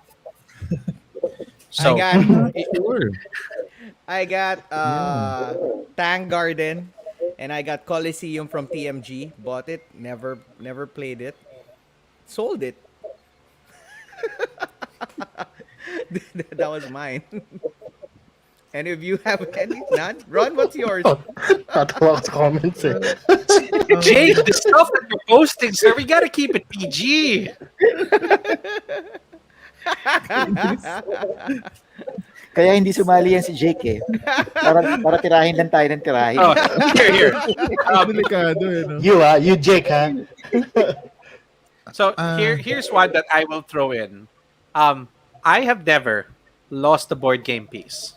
So I got sure. I got Yeah. Tang Garden and I got Coliseum from TMG. Bought it, never played it. Sold it. That was mine. And if you have any, none, Ron, what's yours? Not a lot of comments. Eh. Jay, the stuff that you're posting, sir, we gotta keep it PG. Kaya hindi sumali yan si Jake eh. Para tirahin lang tayo ng tirahin. Oh, here. Delikado, eh, no? You Jake, huh? So here's one that I will throw in. I have never lost a board game piece.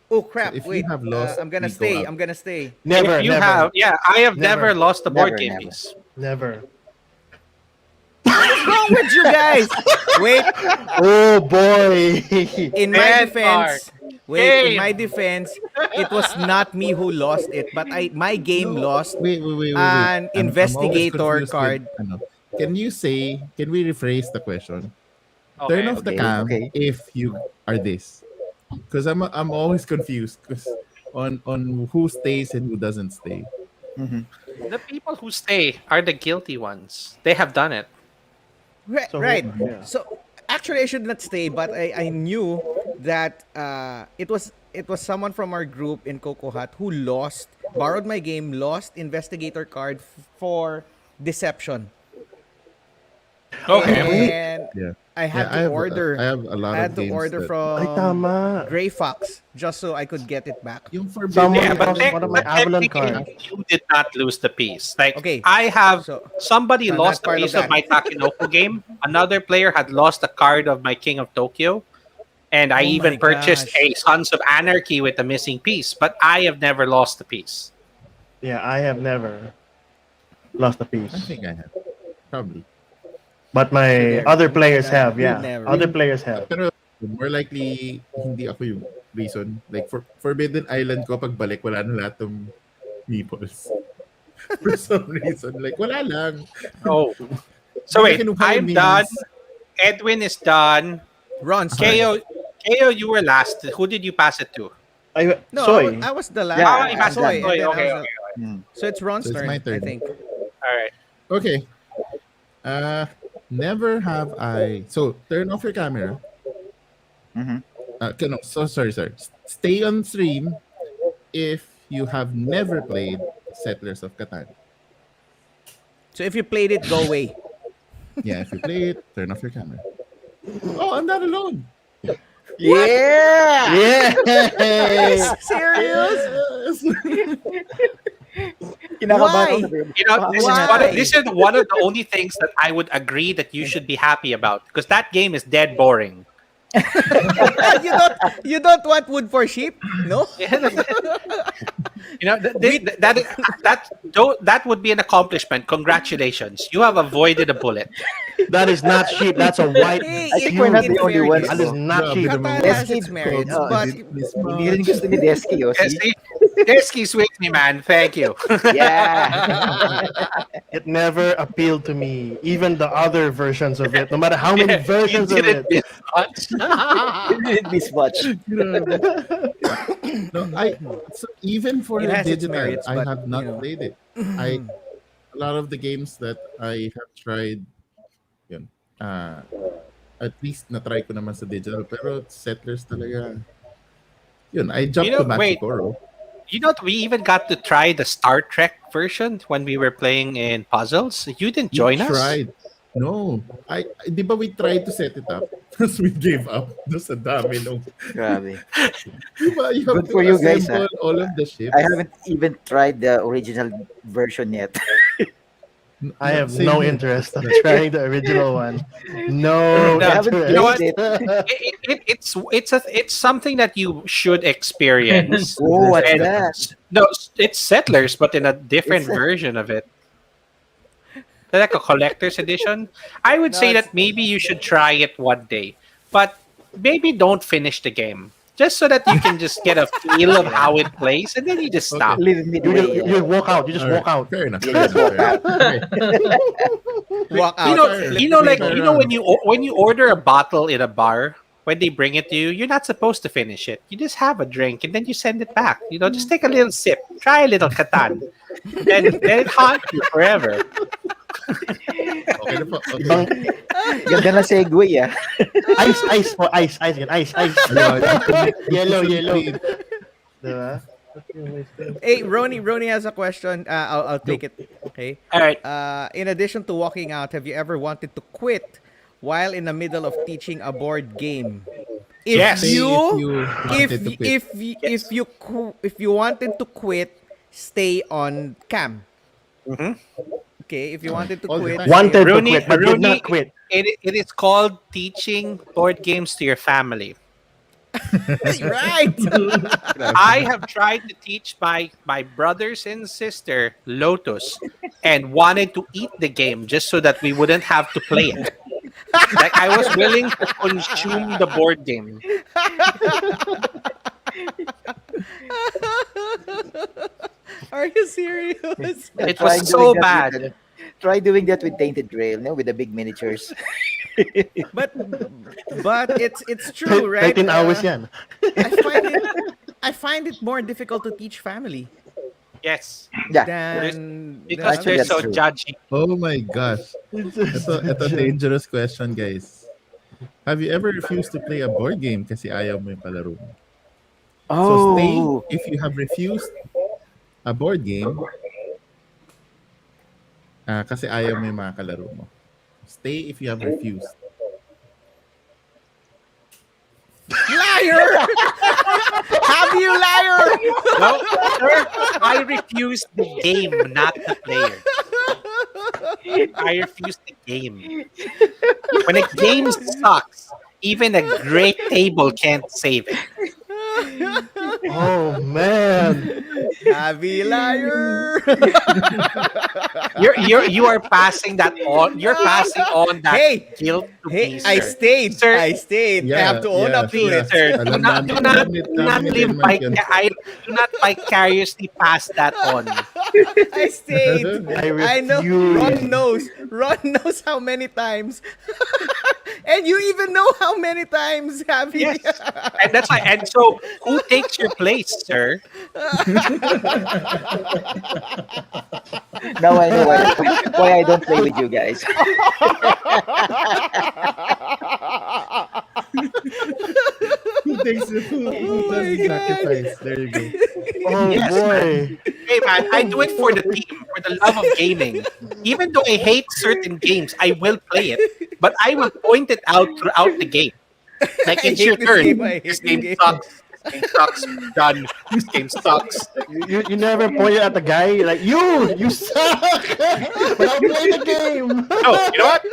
Oh crap! If you Wait, have lost, I'm gonna we go stay. out. I'm gonna stay. Never, If you never, have, I have never Never. lost a board Never, game never. piece. never. What's wrong with you guys? Wait, Oh boy. in my Denmark. defense, wait, in Game. my defense, it was not me who lost it, but my game lost Wait. an I'm always investigator confused card. with, ano. Can we rephrase the question? Turn Okay. off the Okay, cam okay. if you are this. Because I'm always confused because on who stays and who doesn't stay. Mhm. The people who stay are the guilty ones. They have done it. Right, So, right. yeah. So actually, I should not stay, but I knew that it was someone from our group in Coco Hut who borrowed my game, lost investigator card for deception, Okay. and Yeah. I had Yeah, to order. I have a lot I had of to games order that- from Ay, tama. Gray Fox just so I could get it back. Yung Someone Yeah, but, lost one of my Avalon technically, cards. you did not lose the piece. Like, Okay, I have so- somebody so I'm lost not a part of piece of that. my Takenoko game. Another player had lost a card of my King of Tokyo. And I Oh even my purchased gosh. a Sons of Anarchy with a missing piece. But I have never lost a piece. Yeah, I have never lost a piece. I think I have. Probably. But my Never. other players have, You yeah. never. Other players have. Pero more likely, hindi ako yung reason. Like, for Forbidden Island ko, pagbalik, wala na lahat ng meeples. For some reason. Like, wala lang. Oh. So wait, Kinuha yung I'm minis. done. Edwin is done. Ron, sorry. KO, you were last. Who did you pass it to? No, Soy. I was the last. Yeah, Ah, you passed it to Soy, Soy. and then I Okay, was okay. Mm. So it's Ron's So it's turn, my I turn. think. All right. Okay. Never have I... So, turn off your camera. Mhm. Okay, no, so sorry. Stay on stream if you have never played Settlers of Catan. So if you played it, go away. Yeah, if you play it, turn off your camera. Oh, I'm not alone. Yeah! Yeah. Serious? Kinakabahan Why? ako. You know, Why? this is one of the only things that I would agree that you should be happy about because that game is dead boring. you don't want wood for sheep? No? You know, that would be an accomplishment. Congratulations, you have avoided a bullet. That is not sheep. That's a white. Hey, I think we're not in the only ones. fairness, That is not Grabe sheep. naman. Qatar has Yes, its merits, oh, but Hindi rin gusto ni Desky, oh. See? Deski's with me, man. Thank you. Yeah. It never appealed to me. Even the other versions of it, no matter how many versions You of didn't it. miss much. You didn't miss much. No, so even for It the has its digital, merits, I but, have not you know. played it. A lot of the games that I have tried, yun, Ah, at least na-try ko naman sa digital. Pero Settlers talaga, yun, I You jumped to know, wait. Machikoro. You know, we even got to try the Star Trek version when we were playing in puzzles. You didn't You join us. tried. No. Di ba we tried to set it up? Tapos we gave up doon sa dami nung, Grabe. di ba, you have Good to for you guys, assemble all of the I ships. haven't even tried the original version yet. I have Same no here. interest in trying the original one. No No, I haven't you know what? interest. played it. It's something that you should experience. Oh, what's And that? no, it's Settlers, but in a different It's a, version of it. Like a collector's edition. I would No, say it's that maybe you should try it one day, but maybe don't finish the game. Just so that you can just get a feel of how it plays, and then you just Okay. stop. live You midway. just, you just walk out. You just All right. walk out. Fair enough. Yeah, Fair just enough. walk Fair out. enough. Okay. walk You out. know, Fair. you know, like Fair you know round. when you order a bottle in a bar, when they bring it to you, you're not supposed to finish it. You just have a drink and then you send it back. You know, just take a little sip, try a little katan, then let it haunt you forever. Okay na po. Okay. Ibang Ganda ng segue, ah. ice for ice again. Ice. Ayun. Yellow. Three. Diba? Hey, Roni has a question. I'll take it. Okay. All right. In addition to walking out, have you ever wanted to quit while in the middle of teaching a board game? If Yes. Say you wanted to quit. if you wanted to quit, stay on cam. Mhm. Okay, if you wanted to All the quit, time. Wanted to Rooney- quit, but did Rooney- not quit. It is called teaching board games to your family. right. I have tried to teach my brothers and sister Lotus and wanted to eat the game just so that we wouldn't have to play it. Like I was willing to consume the board game. Are you serious? It Try was doing so that bad. Try doing that with Tainted Grail, with the big miniatures. But it's true, right? 13 hours yan. I find it more difficult to teach family Yes, Yeah. than because Actually, they're that's so true. judgy. Oh my gosh. Ito dangerous question, guys. Have you ever refused to play a board game kasi ayaw mo yung kalaro mo? So stay Oh, if you have refused a board game kasi ayaw mo yung mga kalaro mo. Stay if you have refused. liar. Have you liar? No, sir, I refuse the game, not the player. I refuse the game. When a game sucks, even a great table can't save it. Oh, man. Have you liar? You are passing that on. You're passing on that Hey, guilt to hey, me, I sir. stayed. Sir, I stayed. I have to own up to yeah. it. Sir, do Alam not, namin, do not, alam do not ni live Denmark yun. do not vicariously pass that on. I stayed. I I know. refuse. Ron knows how many times. And you even know how many times have you. Yes, and that's why. And so, who takes your place, sir? now I know why I don't play with you guys. my Who does God. sacrifice? There you go. Oh, Yes, boy. Hey man, I do it for the team, for the love of gaming. Even though I hate certain games, I will play it, but I will point it out throughout the game. Like I it's hate your this turn. game, I hate This this game game. sucks. This game sucks. Done. This game sucks. You never pointed at the guy like, you suck. But I'll play the game. No, you know what?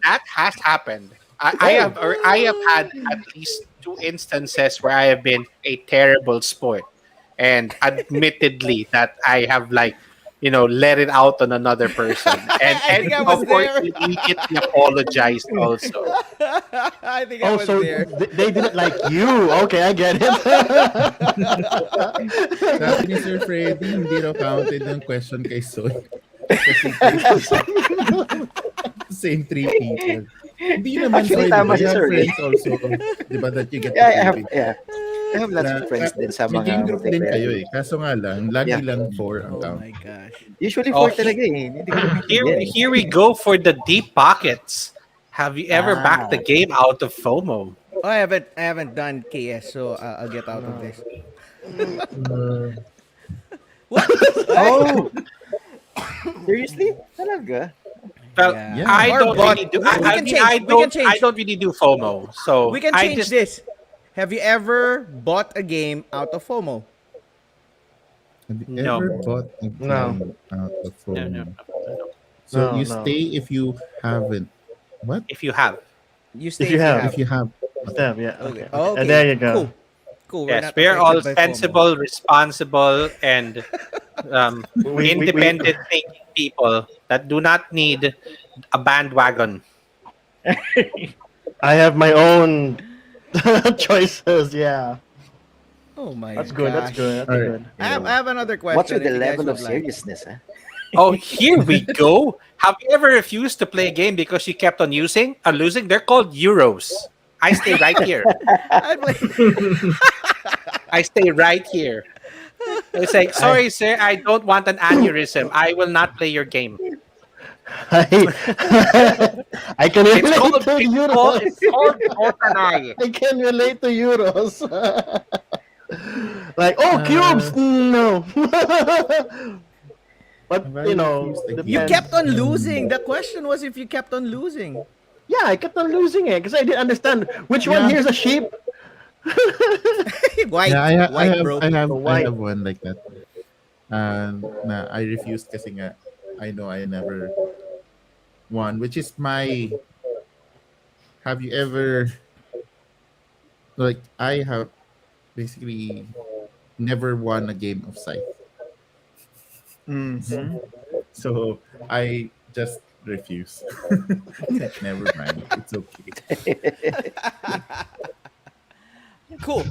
That has happened. I have had at least 2 instances where I have been a terrible sport, and admittedly that I have let it out on another person, and I think I was of course there. immediately apologized also. I think I Oh, was so there. they didn't like you. Okay, I get it. Sabi ni Sir Freddy, hindi raw counted yung question kay Soy. Kasi same 3 people. Hindi naman Actually, Soy, tama diba? si You have Sir. friends also. Diba that you get to Yeah, play I have with. I have lots of friends din sa May mga game group din multiplayer. kayo eh. Kaso nga lang, lagi Yeah. lang 4 ang Oh count. my gosh. Usually Oh, 4 talaga eh. Hindi ko Here, maintindihan eh. here we go for the deep pockets. Have you ever backed the game out of FOMO? Oh, I haven't done KS, so I'll get out of this. Uh, What? Ay, Oh, seriously? Talaga? Well, yeah. Yeah. I Or don't bot. really do. We can change. We can I change. don't really do FOMO. So We can I change just this. Have you ever bought a game out of FOMO? Have you no, ever bought a no, game out of no, no, FOMO? no, no. So no, you no. stay if you haven't. What? If you have, You If stay you if you have, If have. you have. Okay. Stab, yeah. Okay. Okay, Oh, okay. okay. There you go. Cool. Cool. We're yes, not we are all affected by FOMO. sensible, responsible, and We independent thinking people that do not need a bandwagon. I have my own choices. Yeah, Oh my that's good. That's good. gosh. All That's right. good. I have another What's question with the if you guys level of would like. seriousness? Huh? Oh, here we go. Have you ever refused to play a game because you kept on losing? They're called Euros. I stay right here. I play. I stay right here. It's like, I sorry, sir, I don't want an aneurysm. I will not play your game. I can It's relate called to it's euros. called Gotanai. I can relate to euros. Like, oh, cubes, Uh, no. But have I you know, refused a You game? depends. kept on losing. The question was if you kept on losing. Yeah, I kept on losing it because I didn't understand which one Yeah. here is a sheep. White. Yeah, White, bro. The I white. have one like that. And na I refused kasi nga I know I never won, which is my have you ever like I have basically never won a game of Scythe. Mhm. So I just refuse. Never mind. It's okay. Cool.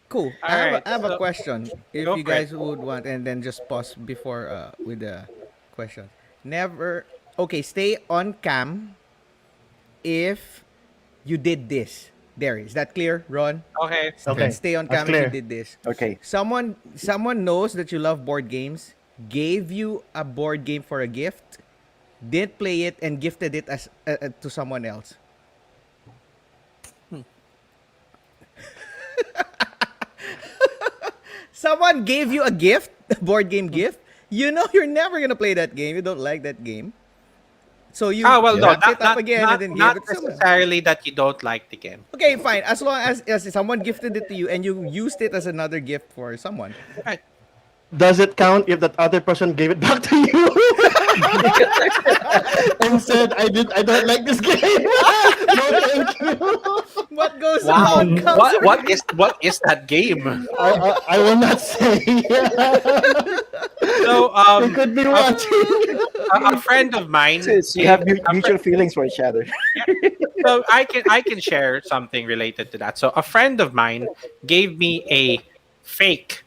Cool. All right. I have a So question. If go you for it. guys would want, and then just pause before with the question. Never. Okay, stay on cam if you did this. There, is that clear, Ron? Okay. Okay, Stay on that's cam if you clear. did this. Okay. Someone knows that you love board games, gave you a board game for a gift, didn't play it, and gifted it as to someone else. Someone gave you a gift, a board game gift. You know you're never gonna play that game. You don't like that game. So you Oh well, no, wrapped it up again and then gave not it to someone. necessarily that you don't like the game. Okay, fine. As long as someone gifted it to you and you used it as another gift for someone. Right. Does it count if that other person gave it back to you and said, I don't like this game"? No, thank you. What goes Wow. around comes around. What is that game? I will not say. So They could be watching. a friend of mine. So you have mutual feelings for each other. So I can share something related to that. So a friend of mine gave me a fake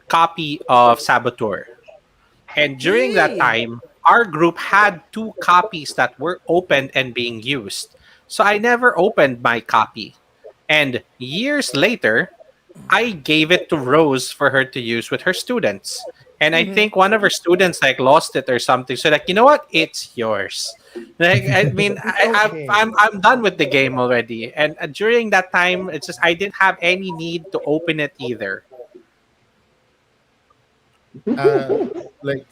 copy of Saboteur. And during that Hey. time, our group had 2 copies that were opened and being used. So I never opened my copy. And years later, I gave it to Rose for her to use with her students. And I think one of her students like lost it or something. So like, you know what? It's yours. Like, I mean, Okay. I'm done with the game already. And during that time, it's just I didn't have any need to open it either. Like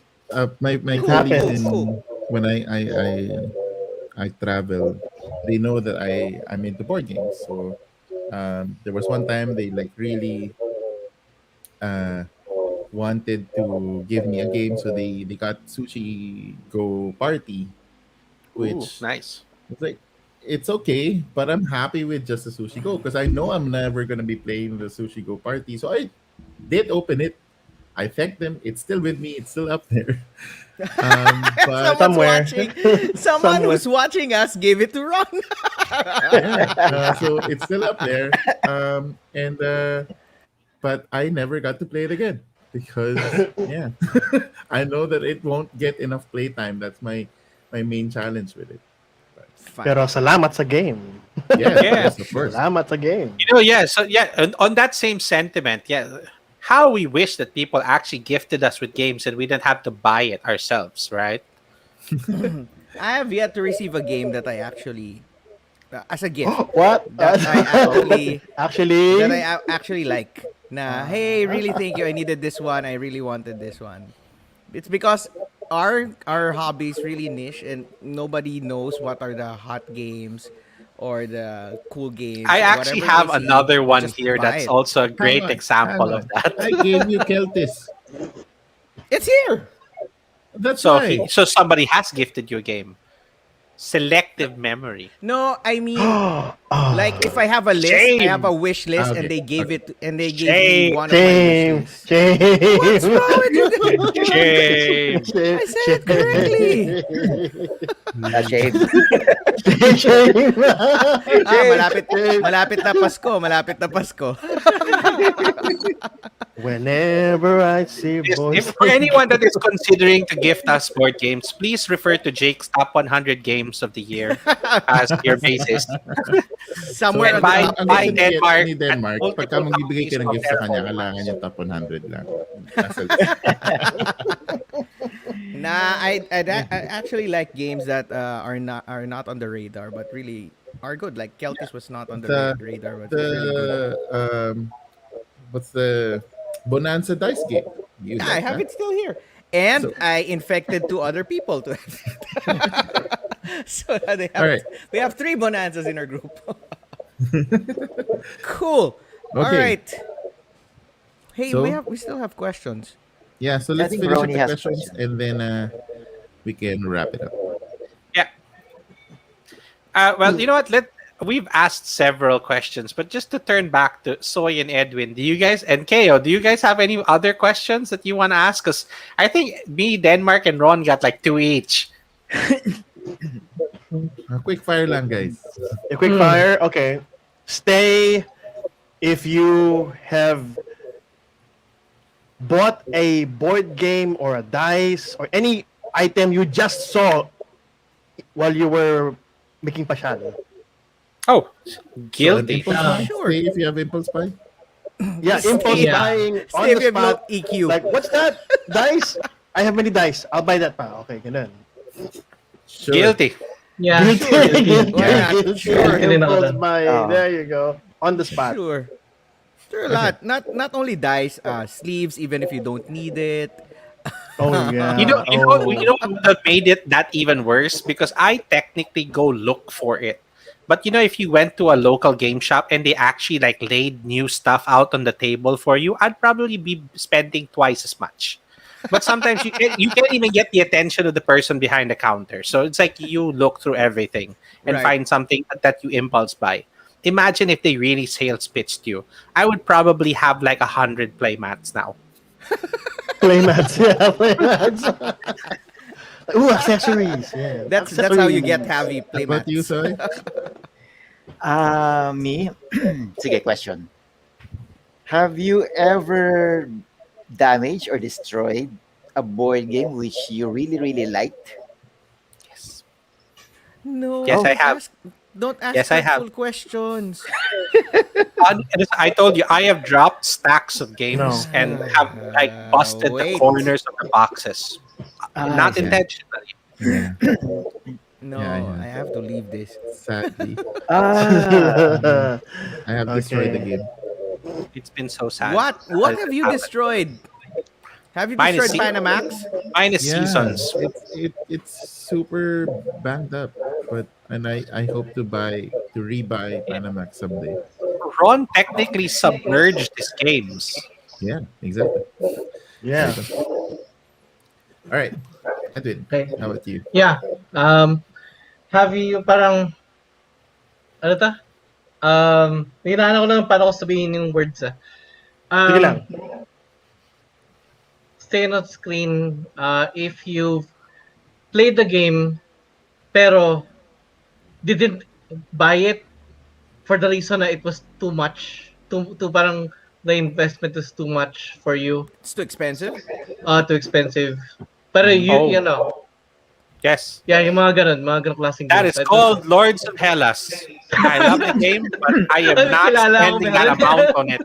my colleagues Happens. in when I travel, they know that I'm into board games. So there was one time they like really uh, wanted to give me a game, so they got Sushi Go Party, Ooh, which nice. was like it's okay, but I'm happy with just the Sushi Go because I know I'm never gonna be playing the Sushi Go Party. So I did open it. I thanked them. It's still with me. It's still up there. But Someone's Somewhere. watching. Someone Somewhere. who's watching us gave it to Ron. yeah, so it's still up there. And but I never got to play it again because yeah, I know that it won't get enough playtime. That's my main challenge with it. Fine. Pero salamat sa game. Yeah, Yeah. yes, of course. Salamat sa game. You know, yeah. So yeah, on that same sentiment, yeah. How we wish that people actually gifted us with games and we didn't have to buy it ourselves, right? I have yet to receive a game that I actually as a gift What? that I actually that Actually, I actually like. Na, hey, really thank you. I needed this one. I really wanted this one. It's because our hobbies really niche and nobody knows what are the hot games or the cool games. I actually Whatever they have see, another they one just here buy that's it. also a Hang great on, hang example of on. that. I gave you Keltis. It's here. That's So why. somebody has gifted you a game. Selective memory. No, I mean like if I have a list, I have a Shame. wish list, and Okay, they gave okay. it, and they gave me Shame. one of my wish shame, lists. What's shame, wrong with you? Shame. I said it correctly. Shame. shame. Shame. Malapit, malapit na Pasko, malapit na Pasko. Whenever I see If boys, for anyone that is considering to gift us board games, please refer to Jake's top 100 games of the year as your basis. So, Somewhere on the top ang Buy gusto 10. Denmark ni at Denmark, pagka multiple magbibigay copies ka ng of gift their sa kanya, kailangan formats. yung top 100 lang. Nasa list. Nah, I actually like games that are not on the radar, but really are good. Like Keltis was not on the The, radar, but the, really good. what's the Bonanza dice game? You Yeah, I like have that? it still here. And So, I infected two other people to have it. So they all have right. we have three bonanzas in our group. Cool. All Okay. right. Hey, So, we still have questions. yeah, so I let's think finish up Brony the has a questions question. and then we can wrap it up. Yeah. Well, you know what? We've asked several questions, but just to turn back to Soy and Edwin, do you guys and Ko, do you guys have any other questions that you want to ask? Because I think me, Denmark, and Ron got like two each. Quick fire lang, guys. a quick fire. Okay, stay. If you have bought a board game or a dice or any item you just saw while you were making pasyal. Oh, So an guilty. impulse buy? Sure. Stay if you have impulse buy. Yeah, Stay- impulse Yeah. buying on Stay if the you have low spot. EQ. Like, what's that? Dice? I have many dice. I'll buy that pa. Okay, ganun. Sure. Guilty. Yeah. Guilty. Why not? Sure. Impulse Sure. buying. Oh. There you go. On the spot. Sure. Sure, a lot. Not only dice, sleeves, even if you don't need it. Oh yeah. You know what made it that even worse? Because I technically go look for it. But you know, if you went to a local game shop and they actually like laid new stuff out on the table for you, I'd probably be spending twice as much. But sometimes you can't even get the attention of the person behind the counter. So it's like you look through everything and Right. find something that you impulse buy. Imagine if they really sales pitched you. I would probably have like 100 playmats now. Playmats. Yeah, playmats. Ooh, accessories. Yeah. That's how you get Accessories. heavy How about you, playmats. Soy? Me? Sige, question. Have you ever damaged or destroyed a board game which you really, really liked? Yes. No. Yes, I don't have. ask- Don't ask Yes, I have. hurtful questions. And I told you, I have dropped stacks of games No. and have like busted the Wait. corners of the boxes. Not yeah. intentionally. Yeah, No, Yeah. I have to leave this. sadly. Ah, I have destroyed the Okay. game. It's been so sad. What have you happened. destroyed? Have you Mine is destroyed se- Panamax? Mine is Yeah, seasons. it's super banged up, but I hope to rebuy Panamax someday. Ron technically submerged his games. Yeah, exactly. Yeah. All right, Edwin, Okay. how about you? Yeah. Have you parang ano ta? Hinahanap ko lang paano ko sabihin yung words ah. Sige lang. Stay on screen if you played the game pero didn't buy it for the reason that it was too much. Too parang the investment is too much for you. It's too expensive. Too expensive. Pero Oh. you know. Yes. Yeah, yung mga ganun klaseng That games. is called Lords of Hellas. I love the game, but I am not Kilala ko, spending that kilala. amount on it.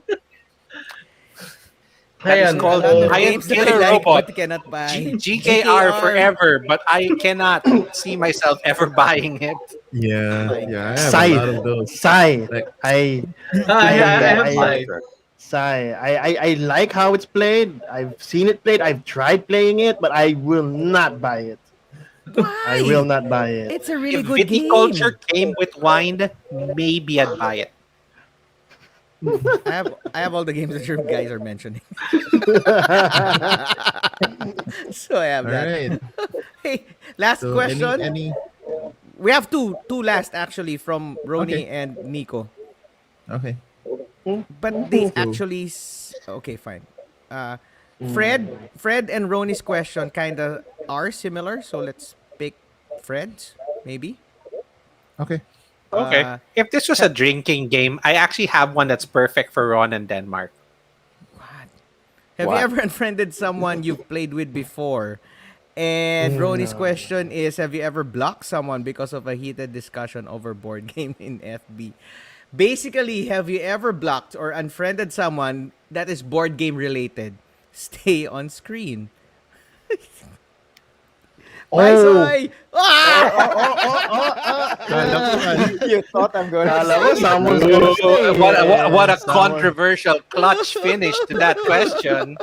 That is Ayan, A called lot of I am games that I Killer like Robot. but cannot buy. GKR GKR. forever, but I cannot see myself ever buying it. Yeah, My yeah, I have a God. lot Scythe. of those. Scythe. Like, I I I have I side. Monitor. Scythe. I like how it's played. I've seen it played. I've tried playing it, but I will not buy it. I will Why? not buy it. It's a really If good viticulture game. came with wine, maybe I'd buy it. I have all the games that you guys are mentioning. So I have all that. right. Hey, last So question. any We have two last actually from okay, Roni and Nico. okay. But they So actually okay, fine. Uh Fred and Roni's question kind of are similar, so let's pick Fred's maybe. okay. Okay. Uh If this was a ha- drinking game, I actually have one that's perfect for Ron and Denmark. what? Have you What? ever unfriended someone you've played with before? And Roni's No. question is, have you ever blocked someone because of a heated discussion over board game in FB? Basically, have you ever blocked or unfriended someone that is board game related? Stay on screen. Bye, Oh, Soy! Ah! Kala ko ano, You thought I'm gonna kala ko say someone's gonna say What a someone. controversial clutch finish to that question.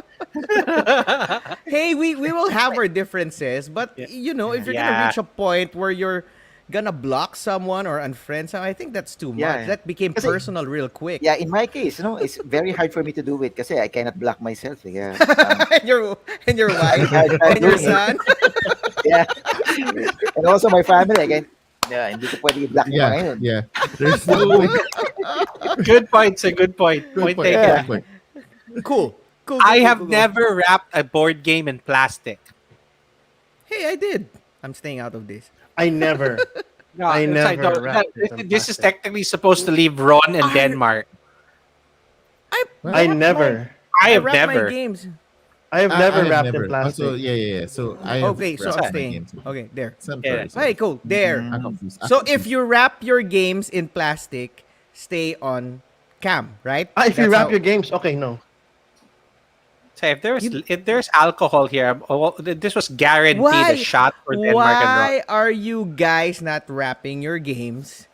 Hey, we will have our differences, but if you're gonna Yeah. reach a point where you're gonna block someone or unfriend someone, I think that's too much. Yeah. That became Kasi, personal real quick. yeah, in my case, it's very hard for me to do it kasi I cannot block myself. Yeah. and your wife I tried and your doing it. son. Yeah. And also my family, again, yeah, hindi ko pwede i-block yung mga yeah, yun. yeah. There's no Good point, sir. Good point. good Point point. taken. Yeah. Good point. Cool. Cool. I cool, have cool, cool. never wrapped a board game in plastic. Hey, I did. I'm staying out of this. I never. No, I it's like, never no, wrapped it in this is plastic. technically supposed to leave Ron and I- Denmark. I I wrapped never. I I have wrap my never. games. I have I never have wrapped never. in plastic. Also, yeah. So I have Okay, so wrapped I'm my staying. games. Okay, there. Sorry. Hey, cool. There. I'm confused. I'm So if confused. you wrap your games in plastic, stay on cam, right? If you That's wrap how- your games, okay, no. So if there's alcohol here, well, this was guaranteed Why? a shot for Denmark and Ron. Why are you guys not wrapping your games?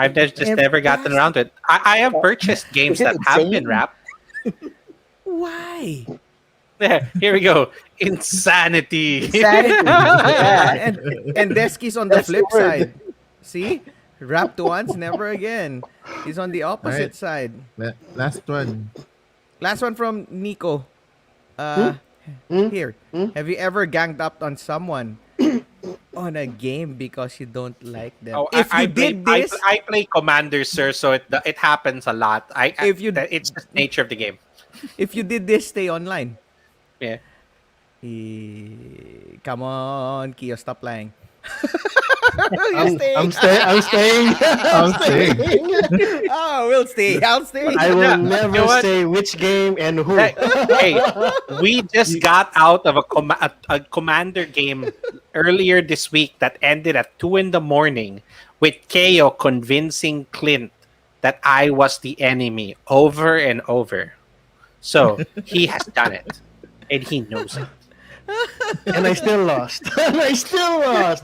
I've just In never gotten around to it. I have purchased games Is it that have been insane? wrapped. Why? There, here we go. Insanity. Insanity. Yeah. And Desky's on the That's the flip word. side. See? Wrapped once, never again. He's on the opposite Alright. side. Last one. Last one from Nico. Here. Have you ever ganged up on someone on a game because you don't like them? Oh, If you play, did this, I play Commander, sir, so it happens a lot. It's just nature of the game. if you did this, stay online. Yeah. Come on, Kio, stop lying. I'm staying. I'm staying. I'm saying. Oh, we'll stay. I'll stay. I will Yeah, you never know what? say which game and who. Hey, we just got out of a Commander game earlier this week that ended at 2 in the morning with Keo convincing Clint that I was the enemy over and over. So he has done it, and he knows it. And I still lost.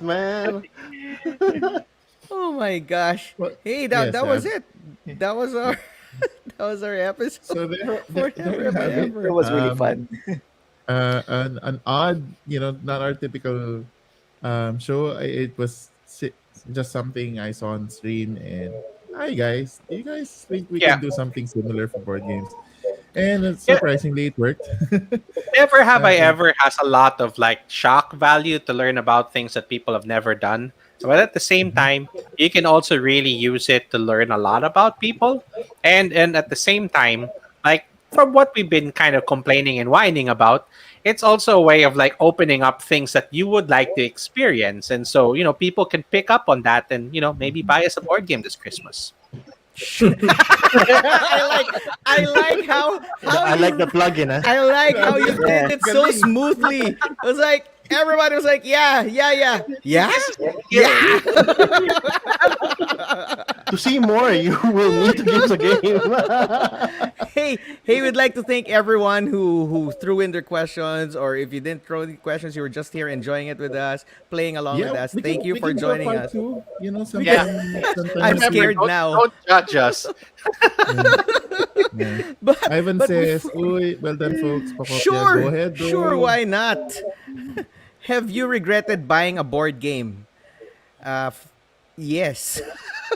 Man. Oh my gosh. Well, Hey, that yes, was it. That was our that was our episode. So there Forever you have it. It was really Um, fun. An odd, not our typical show. It was just something I saw on stream, and hi guys, do you guys think we Yeah. can do something similar for board games? And surprisingly, it worked. Never have I Okay. ever has a lot of like shock value to learn about things that people have never done. But at the same time, you can also really use it to learn a lot about people. And at the same time, like from what we've been kind of complaining and whining about, it's also a way of like opening up things that you would like to experience. And so, people can pick up on that and, maybe buy us a board game this Christmas. I like how I you like the plug-in. I like how you Yeah. did it so smoothly. I was like, Everybody was like, yeah, yeah, yeah, yeah, Yeah. yeah. To see more, you will need to give the game. Hey, we'd like to thank everyone who threw in their questions, or if you didn't throw the questions, you were just here enjoying it with us, playing along with Yeah, us. we Thank can you we for can do a joining part us. two. You know, Yeah. sometime I'm next Remember, week. scared now. don't judge us. Yeah, yeah. But Ivan but says, before, "Uy, well done, folks. Pakopya, go sure, ahead, sure, bro." why not? Have you regretted buying a board game? Yes.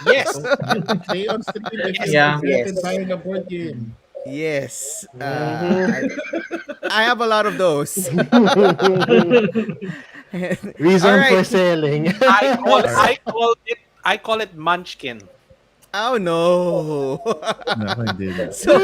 Yes. Oh, say on stream if Yes. you've Yeah. regretted Yes. buying a board game. Yes. Mhm. I have a lot of those. All Reason right. for selling. All right. I call it Munchkin. Oh no. No, hindi na. So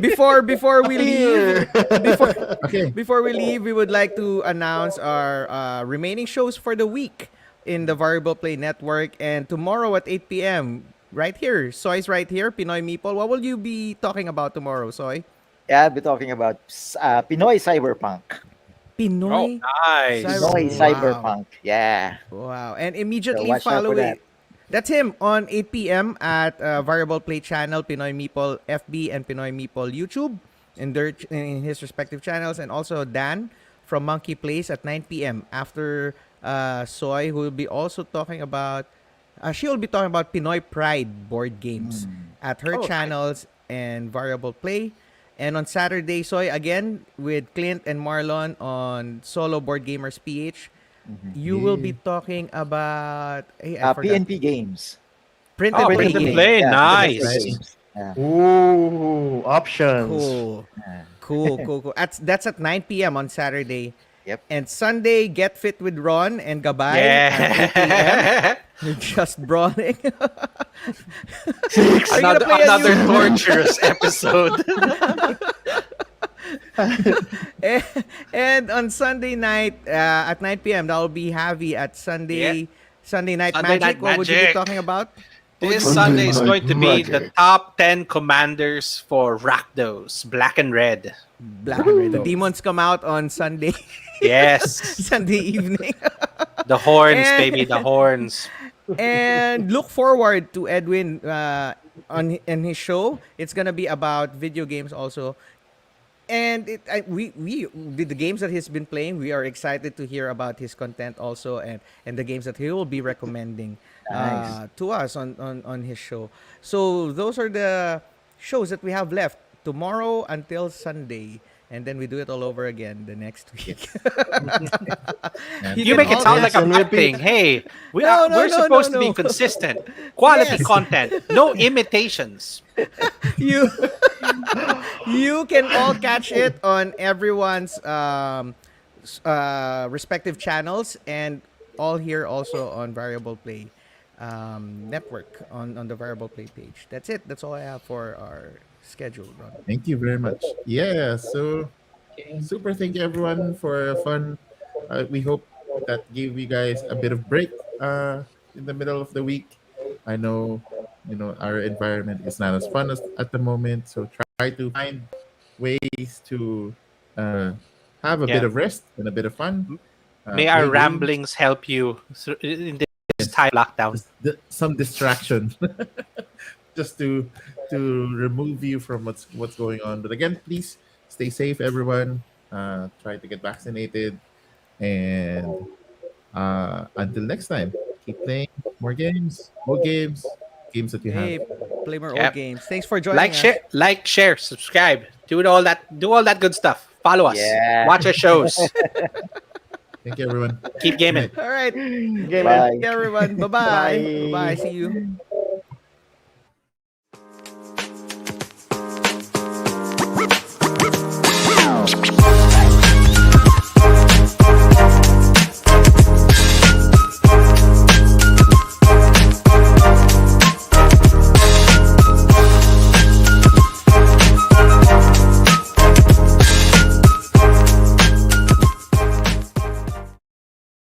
before we leave, Here. before Okay. before we leave, we would like to announce our remaining shows for the week in the Variable Play Network. And tomorrow at 8 p.m. right here, Soy's right here, Pinoy Meeple. What will you be talking about tomorrow, Soy? Yeah, I'll be talking about Pinoy Cyberpunk. Oh, Pinoy nice. Cyber. Pinoy Wow. Cyberpunk. Yeah. Wow. And So immediately watch out follow for that. it. That's him on 8 p.m. at Variable Play channel, Pinoy Meeple FB and Pinoy Meeple YouTube in his respective channels. And also Dan from Monkey Place at 9 p.m. after Soy, who will be also talking about, she will be talking about Pinoy Pride board games at her Oh, nice. channels and Variable Play. And on Saturday, Soy, again with Clint and Marlon on Solo Board Gamers PH. You will be talking about I forgot. PNP games. Print Oh, and print play and game. play. Yeah, Nice. print and play Nice. games. Yeah. Ooh, options. Cool. Yeah. Cool. That's at 9 p.m. on Saturday. Yep. And Sunday, Get Fit with Ron and Gabay at 8 p.m. Yeah. We're just brawling. Are you gonna another play a another new- torturous episode. and on Sunday night at 9 p.m. that will be Javi at Sunday Night Sunday Magic. Night What would you be Magic. talking about? This Sunday Sunday is night going to be the magic. top 10 commanders for Rakdos, Black and Red. Black and Red. The demons come out on Sunday Yes. Sunday evening. The horns, And- baby, the horns. And look forward to Edwin on his show. It's gonna be about video games also. And we the games that he's been playing, we are excited to hear about his content also, and the games that he will be recommending Nice. to us on his show. So those are the shows that we have left tomorrow until Sunday, and then we do it all over again the next week. And You can make it all- sound like a and bad repeat. thing. Hey, No, we're no, supposed no, to be no. consistent. Quality Yes. content. No imitations. you you can all catch it on everyone's respective channels, and all here also on Variable Play network on the Variable Play page. That's it. That's all I have for our schedule, Ron. thank you very much. Yeah, so super thank you everyone for a fun. We hope that gave you guys a bit of break in the middle of the week. I know, our environment is not as fun as at the moment, so try to find ways to have a bit Yeah. of rest and a bit of fun. May play our games, ramblings help you in this time lockdown. some distraction, just to remove you from what's going on. But again, please stay safe, everyone. Try to get vaccinated, and until next time, keep playing more games, games that you Hey, have. play more Yep. old games. Thanks for joining us. Like, share, subscribe. Do all that good stuff. Follow us. Yeah. Watch our shows. Thank you, everyone. Keep gaming. Good night. All right. Gamer. Bye. Yeah, everyone. Bye-bye. Bye. Bye-bye. See you.